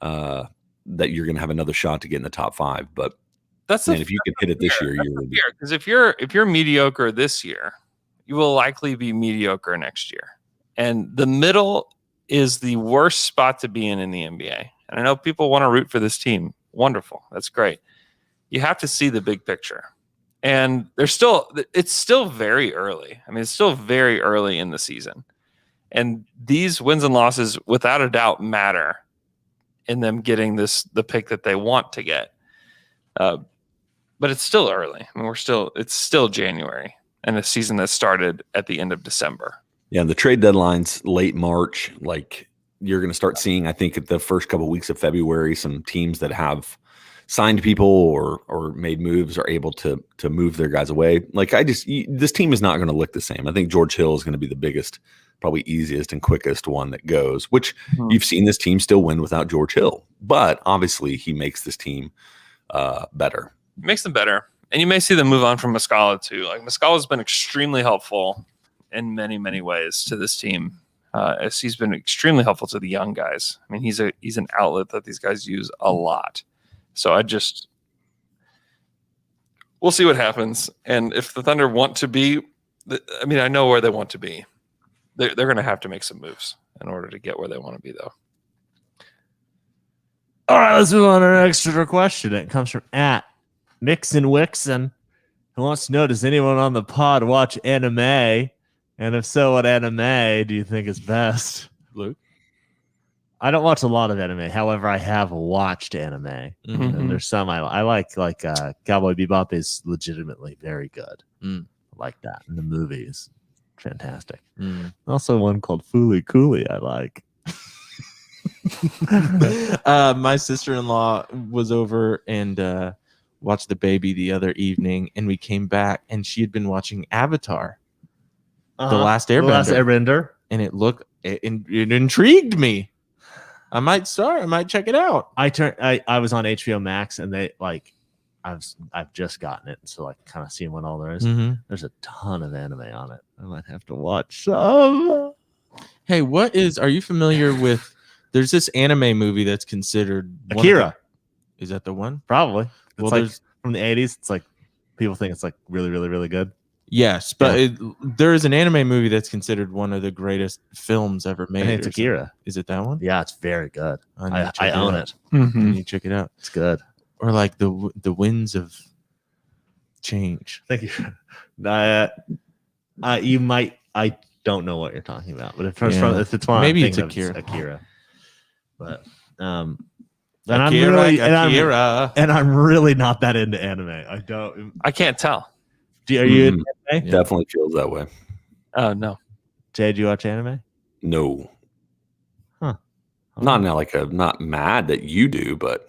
that you're going to have another shot to get in the top 5. But if you can hit it this year, you're because if you're mediocre this year, you will likely be mediocre next year. And the middle is the worst spot to be in the NBA. And I know people want to root for this team. Wonderful. That's great. You have to see the big picture. And it's still very early. I mean, it's still very early in the season. And these wins and losses, without a doubt, matter in them getting the pick that they want to get. But it's still early. I mean, it's still January and a season that started at the end of December. Yeah, the trade deadline's late March. Like you're going to start seeing, I think, at the first couple of weeks of February, some teams that have signed people or made moves are able to move their guys away. Like this team is not going to look the same. I think George Hill is going to be the biggest, probably easiest and quickest one that goes, which you've seen this team still win without George Hill. But obviously he makes this team better. Makes them better. And you may see them move on from Muscala too. Like Muscala's been extremely helpful in many, many ways to this team. As he's been extremely helpful to the young guys. I mean, he's an outlet that these guys use a lot. So we'll see what happens. And if the Thunder want to be, I know where they want to be. They're going to have to make some moves in order to get where they want to be, though. All right, let's move on to our next Twitter question. It comes from @Mixon who wants to know, does anyone on the pod watch anime? And if so, what anime do you think is best? Luke? I don't watch a lot of anime. However, I have watched anime. And there's some I like Cowboy Bebop is legitimately very good. I like that. And the movie is fantastic. Also one called Fooly Cooly I like. My sister-in-law was over and watched The Baby the other evening, and we came back, and she had been watching Avatar, The Last Airbender. And it intrigued me. I might check it out. I was on HBO Max, and they I've just gotten it, so like kind of seeing what all there is. There's a ton of anime on it. I might have to watch some. Hey, are you familiar with? There's this anime movie that's considered Akira. Is that the one? Probably. It's from the 80s. It's like people think it's like really, really, really good. Yes, but there is an anime movie that's considered one of the greatest films ever made. It's Akira. Is it that one? Yeah, it's very good. I own it. You check it out. It's good. Or like the Winds of Change. Thank you. You might. I don't know what you're talking about, but if it's one, maybe it's Akira. Akira. But I'm really not that into anime. I can't tell. Are you into anime? Definitely feels that way. Oh no. Jay, do you watch anime? No. Huh. Not not mad that you do, but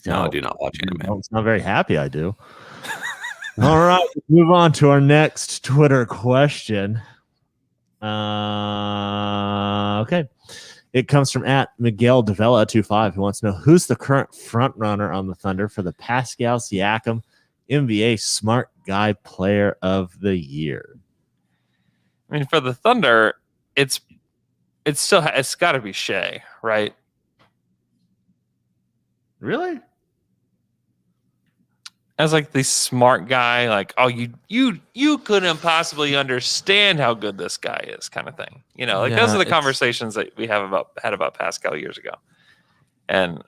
no, I do not watch anime. It's not very happy I do. All right, let's move on to our next Twitter question. Okay. It comes from @MiguelDevella25, who wants to know, who's the current front runner on the Thunder for the Pascal Siakam NBA Smart Guy Player of the Year? I mean, for the Thunder, it's got to be Shea, right? Really? As like the smart guy, like, oh, you couldn't possibly understand how good this guy is, kind of thing. You know, like those are the conversations that we had about Pascal years ago. And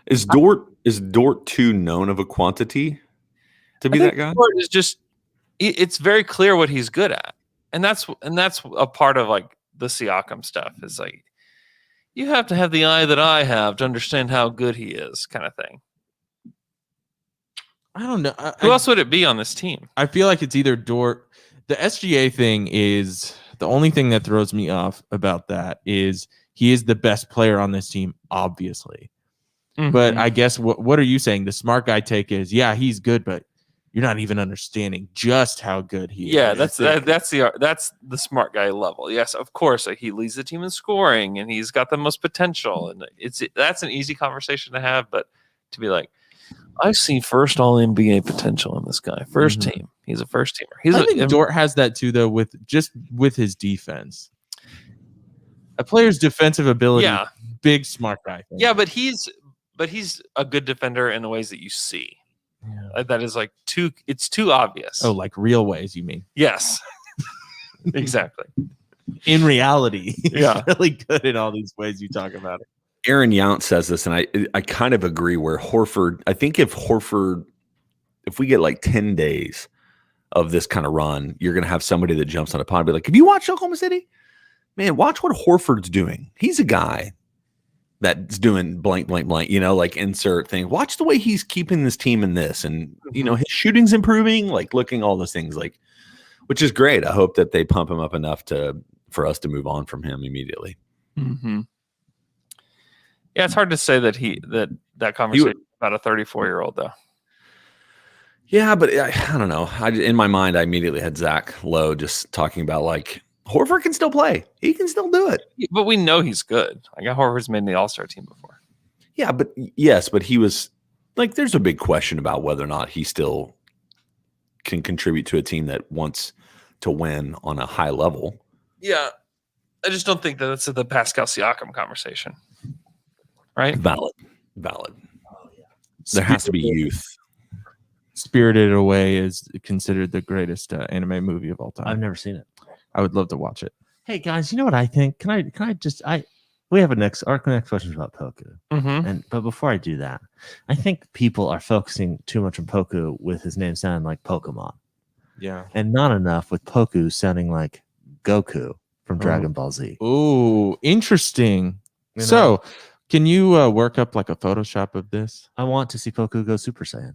is Dort too known of a quantity to be that guy? Dort is just it's very clear what he's good at, and that's a part of like the Siakam stuff. Is like you have to have the eye that I have to understand how good he is, kind of thing. I don't know. Who else would it be on this team? I feel like it's either Dort. The SGA thing is the only thing that throws me off about that is he is the best player on this team, obviously. Mm-hmm. But I guess what are you saying? The smart guy take is, yeah, he's good, but you're not even understanding just how good he is. Yeah, that's the smart guy level. Yes, of course, like he leads the team in scoring and he's got the most potential, and that's an easy conversation to have. But to be like, I've seen first all NBA potential in this guy. First team. He's a first teamer. I think Dort has that too, though, with his defense. A player's defensive ability, big smart guy. Yeah, but he's a good defender in the ways that you see. Yeah. That is like it's too obvious. Oh, like real ways, you mean? Yes. Exactly. In reality, yeah, he's really good in all these ways you talk about it. Aaron Yount says this, and I kind of agree. Where Horford, I think if we get like 10 days of this kind of run, you're going to have somebody that jumps on a pod and be like, "Have you watched Oklahoma City? Man, watch what Horford's doing. He's a guy that's doing blank, blank, blank, like insert thing. Watch the way he's keeping this team in this. And, his shooting's improving, like looking all those things, like, which is great. I hope that they pump him up enough for us to move on from him immediately. Mm-hmm. Yeah, it's hard to say that conversation about a 34-year-old, though. Yeah, but I don't know. In my mind, I immediately had Zach Lowe just talking about, like, Horford can still play. He can still do it. But we know he's good. Like, Horford's made the All-Star team before. Yeah, but he was, like, there's a big question about whether or not he still can contribute to a team that wants to win on a high level. Yeah. I just don't think that's the Pascal Siakam conversation. Right? Valid. Oh, yeah. There has to be youth. Spirited Away is considered the greatest anime movie of all time. I've never seen it. I would love to watch it. Hey guys, you know what I think? Can I just we have our next question is about Poku. Mm-hmm. But before I do that, I think people are focusing too much on Poku with his name sounding like Pokemon. Yeah. And not enough with Poku sounding like Goku from Dragon Ball Z. Ooh, interesting. So can you work up like a Photoshop of this? I want to see Poku go Super Saiyan.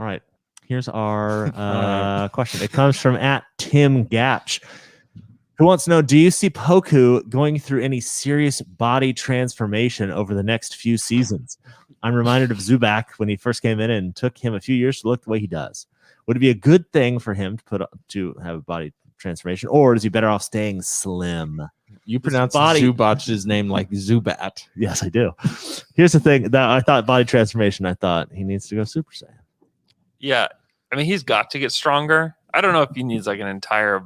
All right. Here's our question. It comes from @TimGatch, who wants to know, do you see Poku going through any serious body transformation over the next few seasons? I'm reminded of Zubac when he first came in and took him a few years to look the way he does. Would it be a good thing for him to have a body transformation, or is he better off staying slim? You pronounce Zubac's name like Zubat. Yes, I do. Here's the thing that I thought body transformation. I thought he needs to go Super Saiyan. Yeah, I mean he's got to get stronger. I don't know if he needs like an entire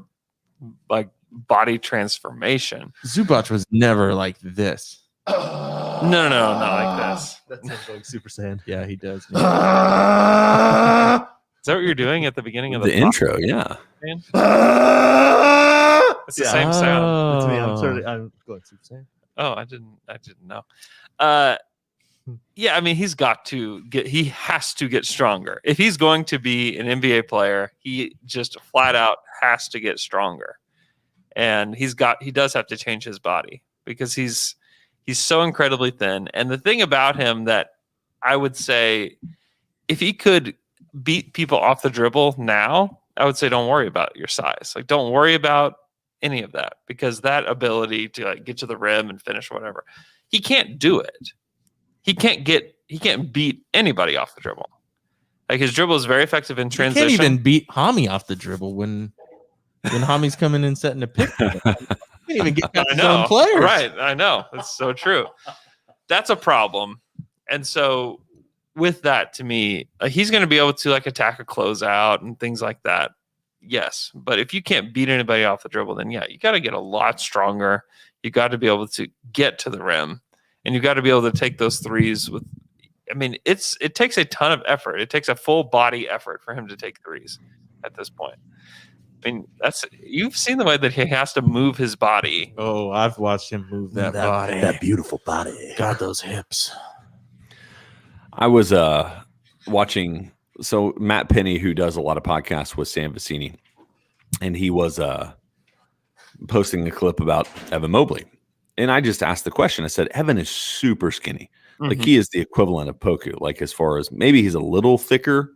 like body transformation. Zubac was never like this. No, not like this. That sounds like Super Saiyan. Yeah, he does. Is that what you're doing at the beginning of the intro? Yeah. It's the same sound. It's me. I'm going Super Saiyan. Oh, I didn't know. Yeah, I mean, he has to get stronger. If he's going to be an NBA player, he just flat out has to get stronger. And he does have to change his body because he's so incredibly thin. And the thing about him that I would say, if he could beat people off the dribble now, I would say don't worry about your size. Like, don't worry about any of that, because that ability to like get to the rim and finish whatever, he can't do it. He can't beat anybody off the dribble. Like, his dribble is very effective in transition. He can't even beat Hami off the dribble when Hami's coming in setting a pick. He can't even get his own players. Right, I know. That's so true. That's a problem. And so with that, to me, he's going to be able to like attack a closeout and things like that. Yes. But if you can't beat anybody off the dribble, then yeah, you got to get a lot stronger. You got to be able to get to the rim, and you got to be able to take those threes with, I mean, it takes a ton of effort. It takes a full body effort for him to take threes at this point. I mean, you've seen the way that he has to move his body. Oh, I've watched him move that body. That beautiful body. God, those hips. I was watching. So Matt Penny, who does a lot of podcasts with Sam Vecini, and he was posting a clip about Evan Mobley. And I just asked the question. I said, Evan is super skinny. Like he is the equivalent of Poku, like as far as maybe he's a little thicker,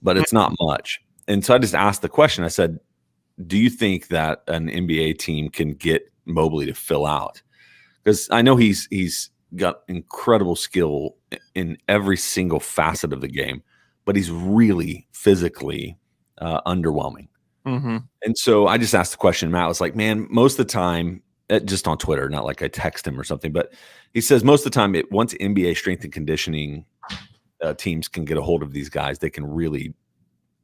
but it's not much. And so I just asked the question. I said, do you think that an NBA team can get Mobley to fill out? Because I know he's got incredible skill in every single facet of the game, but he's really physically underwhelming. And so I just asked the question. Matt was like, man, most of the time, just on Twitter, not like I text him or something, but he says most of the time, once NBA strength and conditioning teams can get a hold of these guys, they can really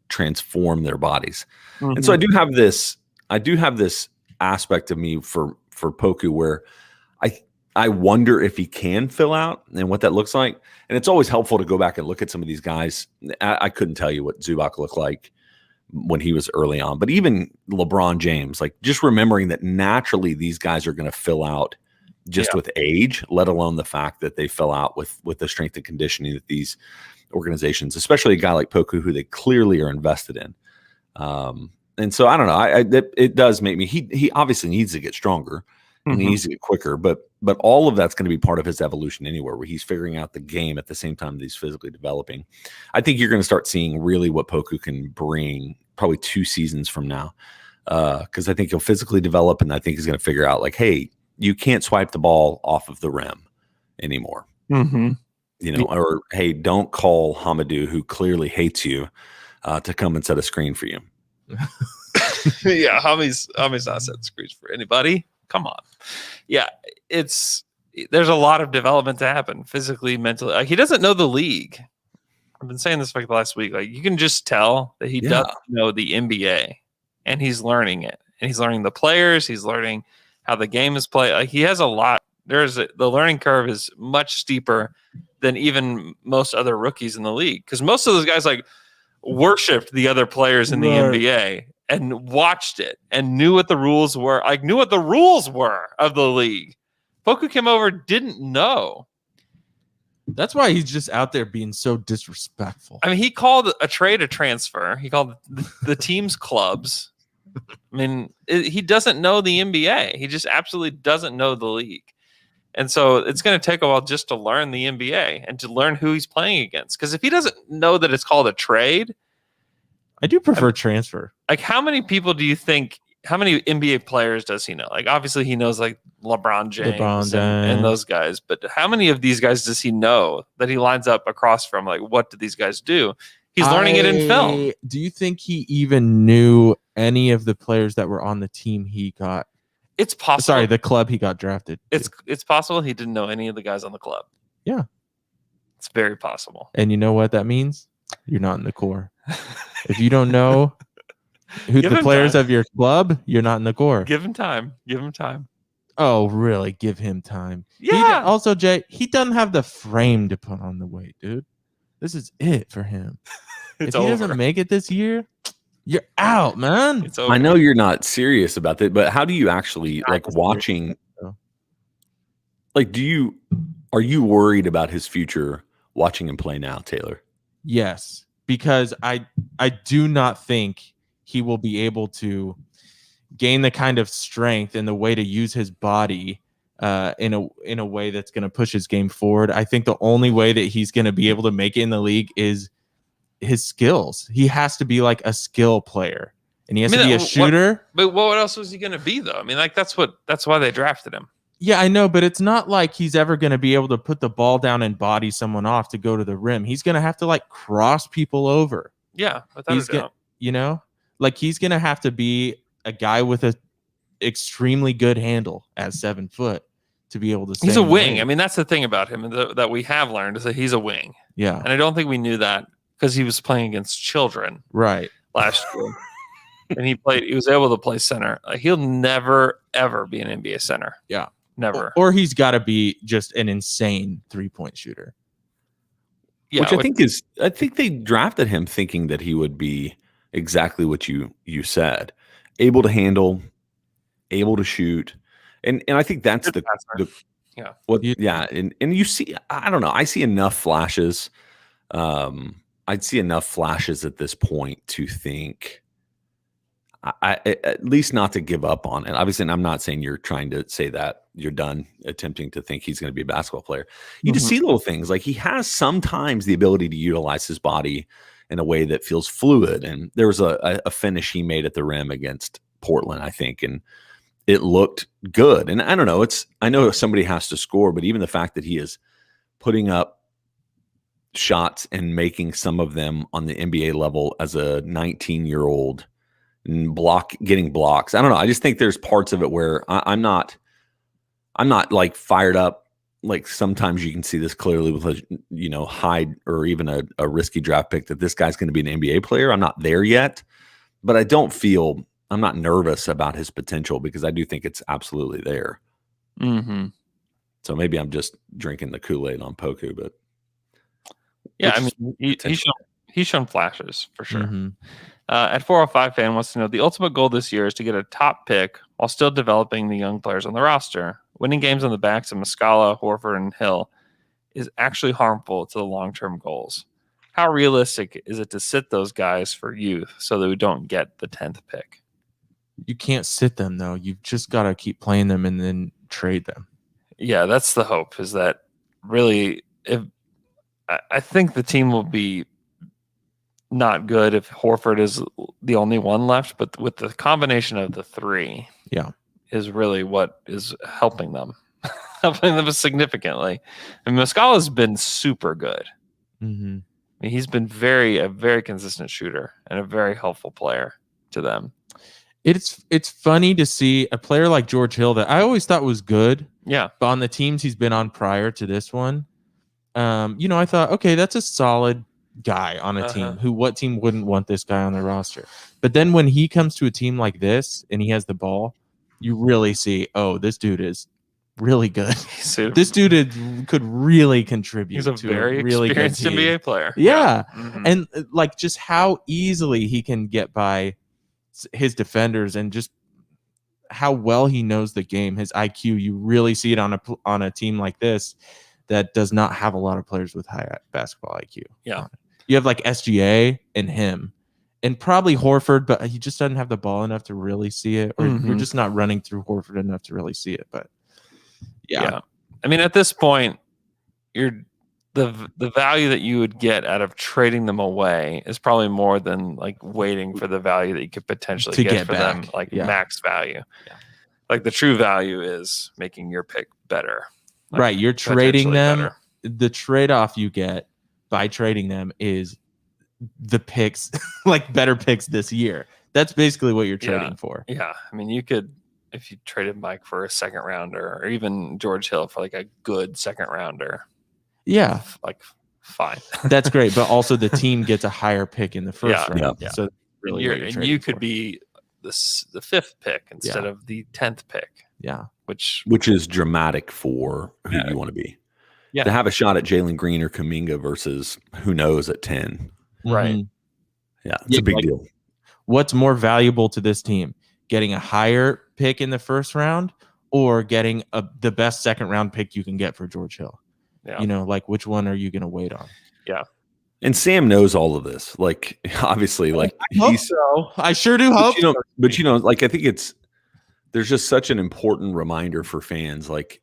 transform their bodies. And so I do have this aspect of me for Poku where I wonder if he can fill out and what that looks like. And it's always helpful to go back and look at some of these guys. I couldn't tell you what Zubac looked like when he was early on, but even LeBron James, like just remembering that naturally these guys are going to fill out just with age, let alone the fact that they fill out with the strength and conditioning that these organizations, especially a guy like Poku, who they clearly are invested in. And so I don't know. It does make me. He obviously needs to get stronger and he needs to get quicker. But all of that's going to be part of his evolution anywhere, where he's figuring out the game at the same time that he's physically developing. I think you're going to start seeing really what Poku can bring probably 2 seasons from now, because I think he'll physically develop, and I think he's going to figure out like, hey, you can't swipe the ball off of the rim anymore. You know, or hey, don't call Hamidou, who clearly hates you, to come and set a screen for you. Yeah, Hami's not setting screens for anybody. Come on. Yeah, there's a lot of development to happen physically, mentally. Like, he doesn't know the league. I've been saying this for like the last week. Like, you can just tell that he doesn't know the NBA, and he's learning it. And he's learning the players. He's learning how the game is played. Like, he has a lot. The learning curve is much steeper than even most other rookies in the league, because most of those guys like worshipped the other players in the NBA and watched it and knew what the rules were. Like, knew what the rules were of the league. Poku came over, didn't know. That's why he's just out there being so disrespectful. I mean, he called a trade a transfer. He called the teams clubs. I mean, he doesn't know the NBA. He just absolutely doesn't know the league. And so it's going to take a while just to learn the NBA and to learn who he's playing against. Because if he doesn't know that it's called a trade, I do prefer transfer. Like, how many people do you think, how many NBA players does he know? Like, obviously he knows like LeBron James and those guys, but how many of these guys does he know that he lines up across from? Like, what do these guys do? He's learning it in film. Do you think he even knew any of the players that were on the team he got? It's possible. Sorry, the club he got drafted. It's possible he didn't know any of the guys on the club. Yeah. It's very possible. And you know what that means? You're not in the core. If you don't know who the players of your club, you're not in the core. Give him time. Give him time. Oh, really? Give him time. Yeah. Also, Jay, he doesn't have the frame to put on the weight, dude. This is it for him. If he doesn't make it this year, you're out, man. It's over. I know you're not serious about that, but how do you actually like watching? Like, are you worried about his future watching him play now, Taylor? Yes, because I do not think he will be able to gain the kind of strength and the way to use his body in a way that's going to push his game forward. I think the only way that he's going to be able to make it in the league is his skills. He has to be like a skill player, and he has to be a shooter. But what else was he going to be, though? I mean, like, that's why they drafted him. Yeah, I know, but it's not like he's ever going to be able to put the ball down and body someone off to go to the rim. He's going to have to like cross people over. Yeah, without a doubt. You know, like he's going to have to be a guy with a extremely good handle at 7 foot to be able to stay. He's a wing. I mean, that's the thing about him that we have learned is that he's a wing. Yeah. And I don't think we knew that because he was playing against children last year. And he was able to play center. Like, he'll never, ever be an NBA center. Yeah. Never. Or he's got to be just an insane 3-point shooter. Yeah, which I think they drafted him thinking that he would be exactly what you said. Able to handle, able to shoot. And I think that's Yeah. Well, yeah, and you see, I don't know. I see enough flashes. I'd see enough flashes at this point to think, I at least not to give up on it. Obviously, and I'm not saying you're trying to say that you're done attempting to think he's going to be a basketball player. You just see little things like he has sometimes the ability to utilize his body in a way that feels fluid. And there was a finish he made at the rim against Portland, I think, and it looked good. And I don't know, I know somebody has to score, but even the fact that he is putting up shots and making some of them on the NBA level as a 19-year-old and getting blocks. I don't know. I just think there's parts of it where I'm not like fired up. Like sometimes you can see this clearly with a, high or even a risky draft pick that this guy's going to be an NBA player. I'm not there yet, but I'm not nervous about his potential because I do think it's absolutely there. Mm-hmm. So maybe I'm just drinking the Kool-Aid on Poku, but yeah, I mean, he's shown flashes for sure. Mm-hmm. At 405 fan wants to know the ultimate goal this year is to get a top pick while still developing the young players on the roster. Winning games on the backs of Muscala, Horford, and Hill is actually harmful to the long-term goals. How realistic is it to sit those guys for youth so that we don't get the 10th pick? You can't sit them, though. You've just got to keep playing them and then trade them. Yeah, that's the hope, is that really I think the team will be not good if Horford is the only one left, but with the combination of the three, is really what is helping them significantly. And Muscala's been super good. Mm-hmm. I mean, he's been a very consistent shooter and a very helpful player to them. It's funny to see a player like George Hill that I always thought was good. Yeah. But on the teams he's been on prior to this one, I thought, okay, that's a solid guy on a team. What team wouldn't want this guy on their roster? But then when he comes to a team like this and he has the ball, you really see, oh, this dude is really good. This dude could really contribute. He's a to very a really experienced good team. NBA player. Yeah. Mm-hmm. And like just how easily he can get by his defenders and just how well he knows the game, his IQ. You really see it on a team like this that does not have a lot of players with high basketball IQ. Yeah. You have like SGA and him and probably Horford, but he just doesn't have the ball enough to really see it. Or you're just not running through Horford enough to really see it. But yeah. I mean, at this point, the value that you would get out of trading them away is probably more than like waiting for the value that you could potentially get for back. Them, like max value. Yeah. Like the true value is making your pick better. Like right. You're trading them. Better. The trade-off you get by trading them is the picks, like better picks this year. That's basically what you're trading for. Yeah. I mean, you could, if you traded Mike for a second rounder or even George Hill for like a good second rounder. Yeah. Like fine. That's great. But also the team gets a higher pick in the first round. Yeah. So really you could be the 5th pick instead of the 10th pick. Yeah. Which is dramatic for who you want to be. Yeah. To have a shot at Jalen Green or Kuminga versus who knows at 10. Right. Mm-hmm. Yeah. It's a big deal. What's more valuable to this team? Getting a higher pick in the first round or getting the best second round pick you can get for George Hill? Yeah. Like which one are you going to wait on? Yeah. And Sam knows all of this. Like, obviously, like I sure do hope. But like I think there's just such an important reminder for fans. Like,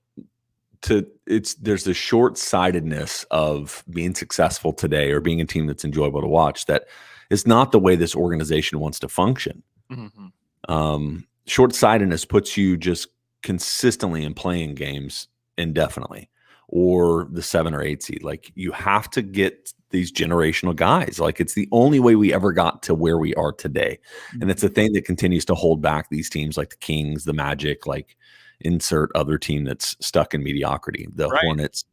there's the short-sightedness of being successful today or being a team that's enjoyable to watch that is not the way this organization wants to function. Mm-hmm. Short-sightedness puts you just consistently in playing games indefinitely, or the 7 or 8 seed. Like you have to get these generational guys. Like it's the only way we ever got to where we are today. Mm-hmm. And it's the thing that continues to hold back these teams like the Kings, the Magic, like insert other team that's stuck in mediocrity, the Hornets.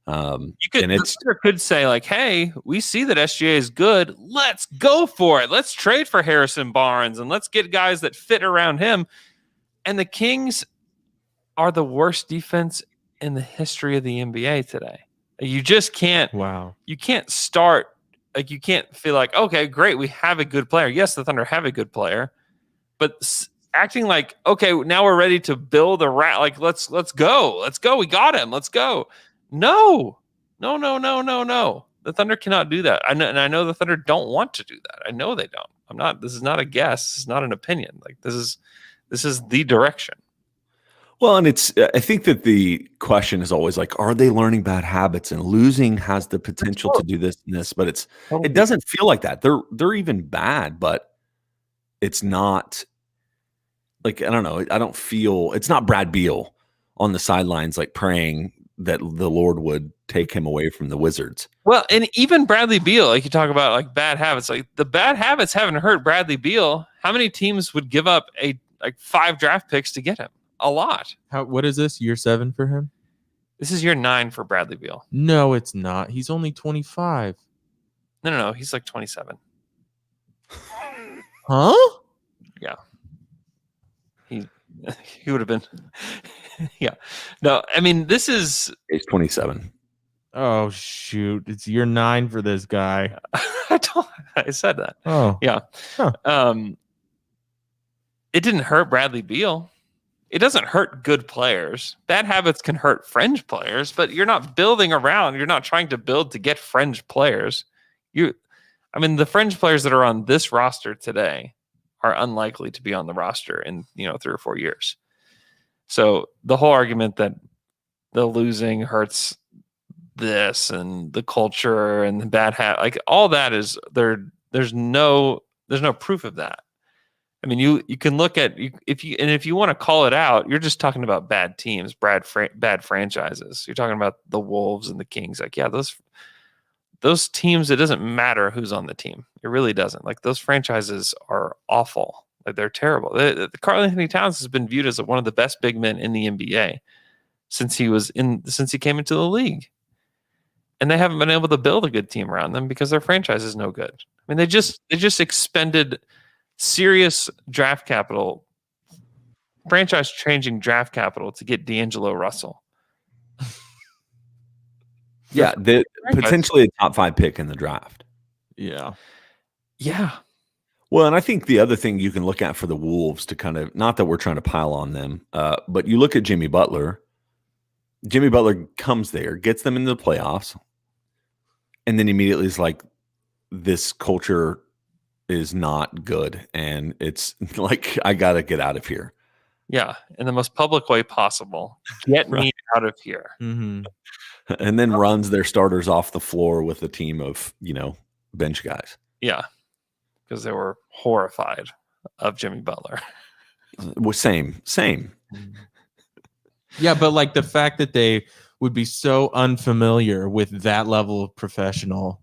Could say like, hey, we see that SGA is good. Let's go for it. Let's trade for Harrison Barnes and let's get guys that fit around him. And the Kings are the worst defense in the history of the NBA today. You just can't. Wow. You can't start. Like you can't feel like, okay, great, we have a good player. Yes, the Thunder have a good player, but acting like, okay, now we're ready to build a rat. Like, let's go. We got him. Let's go. No. The Thunder cannot do that. I know the Thunder don't want to do that. I know they don't. This is not a guess. This is not an opinion. Like, this is the direction. Well, and I think that the question is always like, are they learning bad habits? And losing has the potential to do this and this, but it doesn't feel like that. They're even bad, but it's not like, I don't know. I don't feel it's not Brad Beal on the sidelines, like praying that the Lord would take him away from the Wizards. Well, and even Bradley Beal, like you talk about like bad habits, like the bad habits haven't hurt Bradley Beal. How many teams would give up 5 draft picks to get him? A lot. What is this? Year 7 for him? This is year 9 for Bradley Beal. No, it's not. He's only 25. No. He's like 27. Huh? Yeah. He would have been. Yeah. No, I mean, this is. He's 27. Oh, shoot. It's year 9 for this guy. I said that. Oh. Yeah. Huh. It didn't hurt Bradley Beal. It doesn't hurt good players. Bad habits can hurt fringe players, but you're not building around. You're not trying to build to get fringe players. The fringe players that are on this roster today are unlikely to be on the roster in 3 or 4 years. So the whole argument that the losing hurts this and the culture and the bad habit, like all that is there. There's no proof of that. I mean, you can look at if you want to call it out, you're just talking about bad teams, bad franchises. You're talking about the Wolves and the Kings. Like, yeah, those teams. It doesn't matter who's on the team. It really doesn't. Like, those franchises are awful. Like, they're terrible. Karl-Anthony Towns has been viewed as one of the best big men in the NBA since he came into the league, and they haven't been able to build a good team around them because their franchise is no good. I mean, they just expended serious draft capital, franchise-changing draft capital to get D'Angelo Russell. Yeah, potentially a top 5 pick in the draft. Yeah. Well, and I think the other thing you can look at for the Wolves to kind of, not that we're trying to pile on them, but you look at Jimmy Butler. Jimmy Butler comes there, gets them into the playoffs, and then immediately is like, this culture is not good, and it's like, I gotta get out of here. Yeah, in the most public way possible. Get me out of here. Mm-hmm. And then runs their starters off the floor with a team of bench guys. Yeah, because they were horrified of Jimmy Butler. Well, same. Yeah, but like the fact that they would be so unfamiliar with that level of professional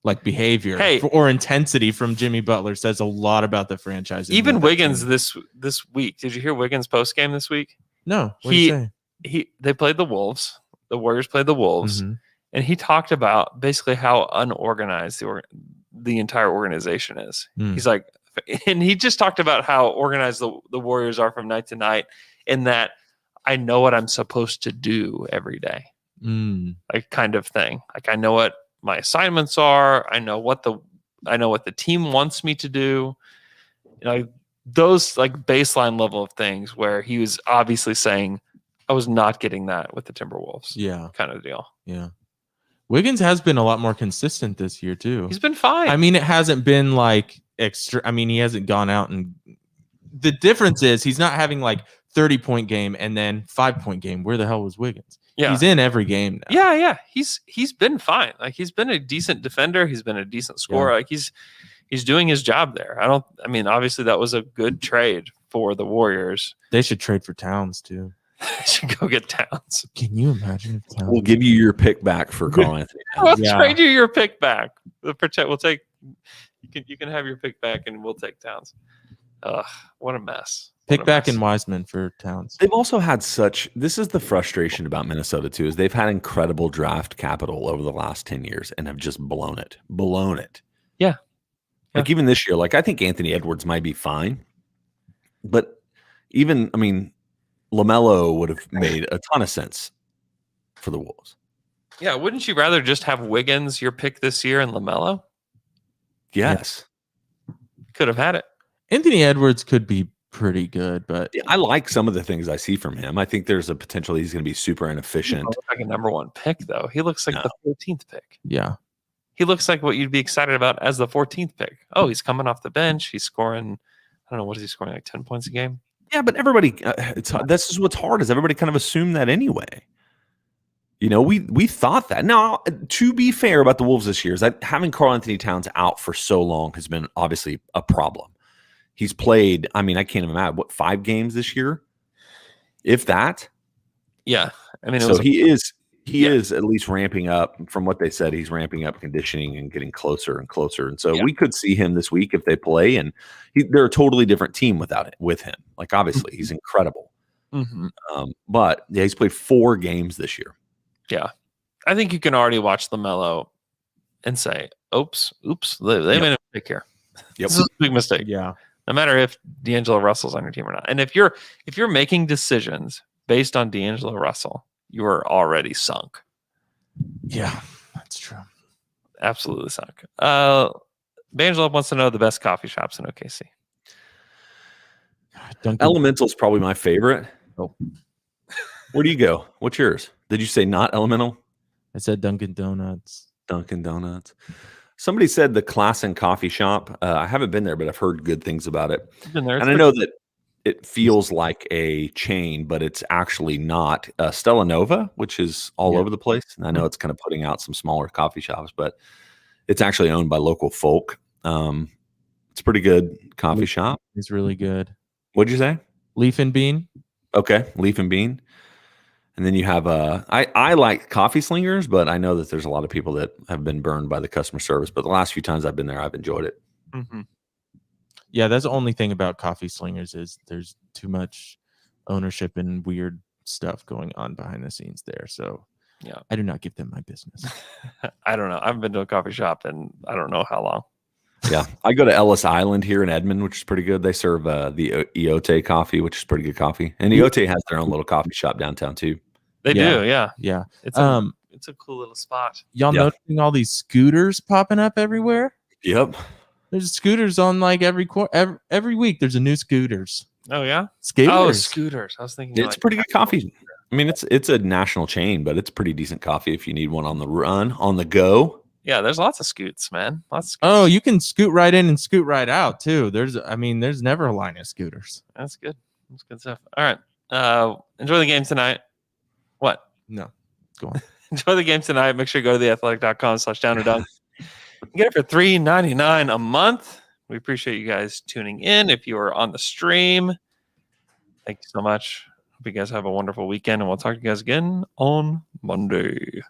like behavior or intensity from Jimmy Butler says a lot about the franchise. Even Wiggins this week. Did you hear Wiggins post game this week? No. They played the Wolves. The Warriors played the Wolves, and he talked about basically how unorganized the entire organization is. He's like, and he just talked about how organized the Warriors are from night to night, in that I know what I'm supposed to do every day, like kind of thing. Like, I know what my assignments are. I know what the team wants me to do. Those like baseline level of things where he was obviously saying, I was not getting that with the Timberwolves. Yeah. Kind of deal. Yeah. Wiggins has been a lot more consistent this year too. He's been fine. I mean, it hasn't been like extra. I mean, he hasn't gone out, and the difference is he's not having like 30-point game and then 5-point game. Where the hell was Wiggins? Yeah. He's in every game now. Yeah. He's been fine. Like, he's been a decent defender. He's been a decent scorer. Yeah. Like, he's doing his job there. Obviously that was a good trade for the Warriors. They should trade for Towns too. They should go get Towns. Can you imagine if Towns? We'll give you your pick back for Karl-Anthony Towns. We'll trade you your pick back. We'll take. You can have your pick back, and we'll take Towns. What a mess. Pick back and Wiseman for Towns. They've also had this is the frustration about Minnesota too, is they've had incredible draft capital over the last 10 years and have just blown it. Yeah. Like, even this year, like, I think Anthony Edwards might be fine, but even, LaMelo would have made a ton of sense for the Wolves. Yeah, wouldn't you rather just have Wiggins your pick this year and LaMelo? Yes. Could have had it. Anthony Edwards could be pretty good. But I like some of the things I see from him. I think there's a potential he's going to be super inefficient. He looks like a number 1 pick, though. He looks like the 14th pick. Yeah. He looks like what you'd be excited about as the 14th pick. Oh, he's coming off the bench. He's scoring, I don't know, what is he scoring, like 10 points a game? Yeah, but everybody, this is what's hard is everybody kind of assumed that anyway. We thought that. Now, to be fair about the Wolves this year is that having Karl-Anthony Towns out for so long has been obviously a problem. He's played, I can't even imagine, 5 games this year? If that? Yeah. He is at least ramping up. From what they said, he's ramping up conditioning and getting closer and closer. And so we could see him this week if they play. And they're a totally different team with him. Like, obviously, he's incredible. Mm-hmm. But he's played 4 games this year. Yeah. I think you can already watch LaMelo and say, oops, they made a mistake here. Yep. This is a big mistake. Yeah. No matter if D'Angelo Russell's on your team or not. And if you're making decisions based on D'Angelo Russell, you are already sunk. Yeah, that's true. Absolutely sunk. D'Angelo wants to know the best coffee shops in OKC. Elemental's probably my favorite. Oh. Where do you go? What's yours? Did you say not Elemental? I said Dunkin' Donuts. Dunkin' Donuts. Somebody said the Klassen Coffee Shop. I haven't been there, but I've heard good things about it. I've been there. And I know that it feels like a chain, but it's actually not. Stella Nova, which is all over the place. And I know it's kind of putting out some smaller coffee shops, but it's actually owned by local folk. It's a pretty good coffee shop. It's really good. What'd you say? Leaf and Bean. Okay, Leaf and Bean. And then you have I like Coffee Slingers, but I know that there's a lot of people that have been burned by the customer service. But the last few times I've been there, I've enjoyed it. Mm-hmm. Yeah, that's the only thing about Coffee Slingers is there's too much ownership and weird stuff going on behind the scenes there. So yeah, I do not give them my business. I don't know. I haven't been to a coffee shop in I don't know how long. Yeah, I go to Ellis Island here in Edmond, which is pretty good. They serve the Iote coffee, which is pretty good coffee. And Iote has their own little coffee shop downtown too. They do, yeah. Yeah. It's a cool little spot. Y'all noticing all these scooters popping up everywhere? Yep. There's scooters on like every week. There's a new scooters. Oh yeah, skaters. Oh, scooters. I was thinking it's pretty good coffee. I mean, it's a national chain, but it's pretty decent coffee if you need one on the run, on the go. Yeah, there's lots of scoots, man. Lots of scoots. Oh, you can scoot right in and scoot right out too. There's never a line of scooters. That's good. That's good stuff. All right. Enjoy the game tonight. What? No. Go on. Enjoy the game tonight. Make sure you go to theathletic.com/down-or-dunk. Get it for $3.99 a month. We appreciate you guys tuning in. If you are on the stream, thank you so much. Hope you guys have a wonderful weekend, and we'll talk to you guys again on Monday.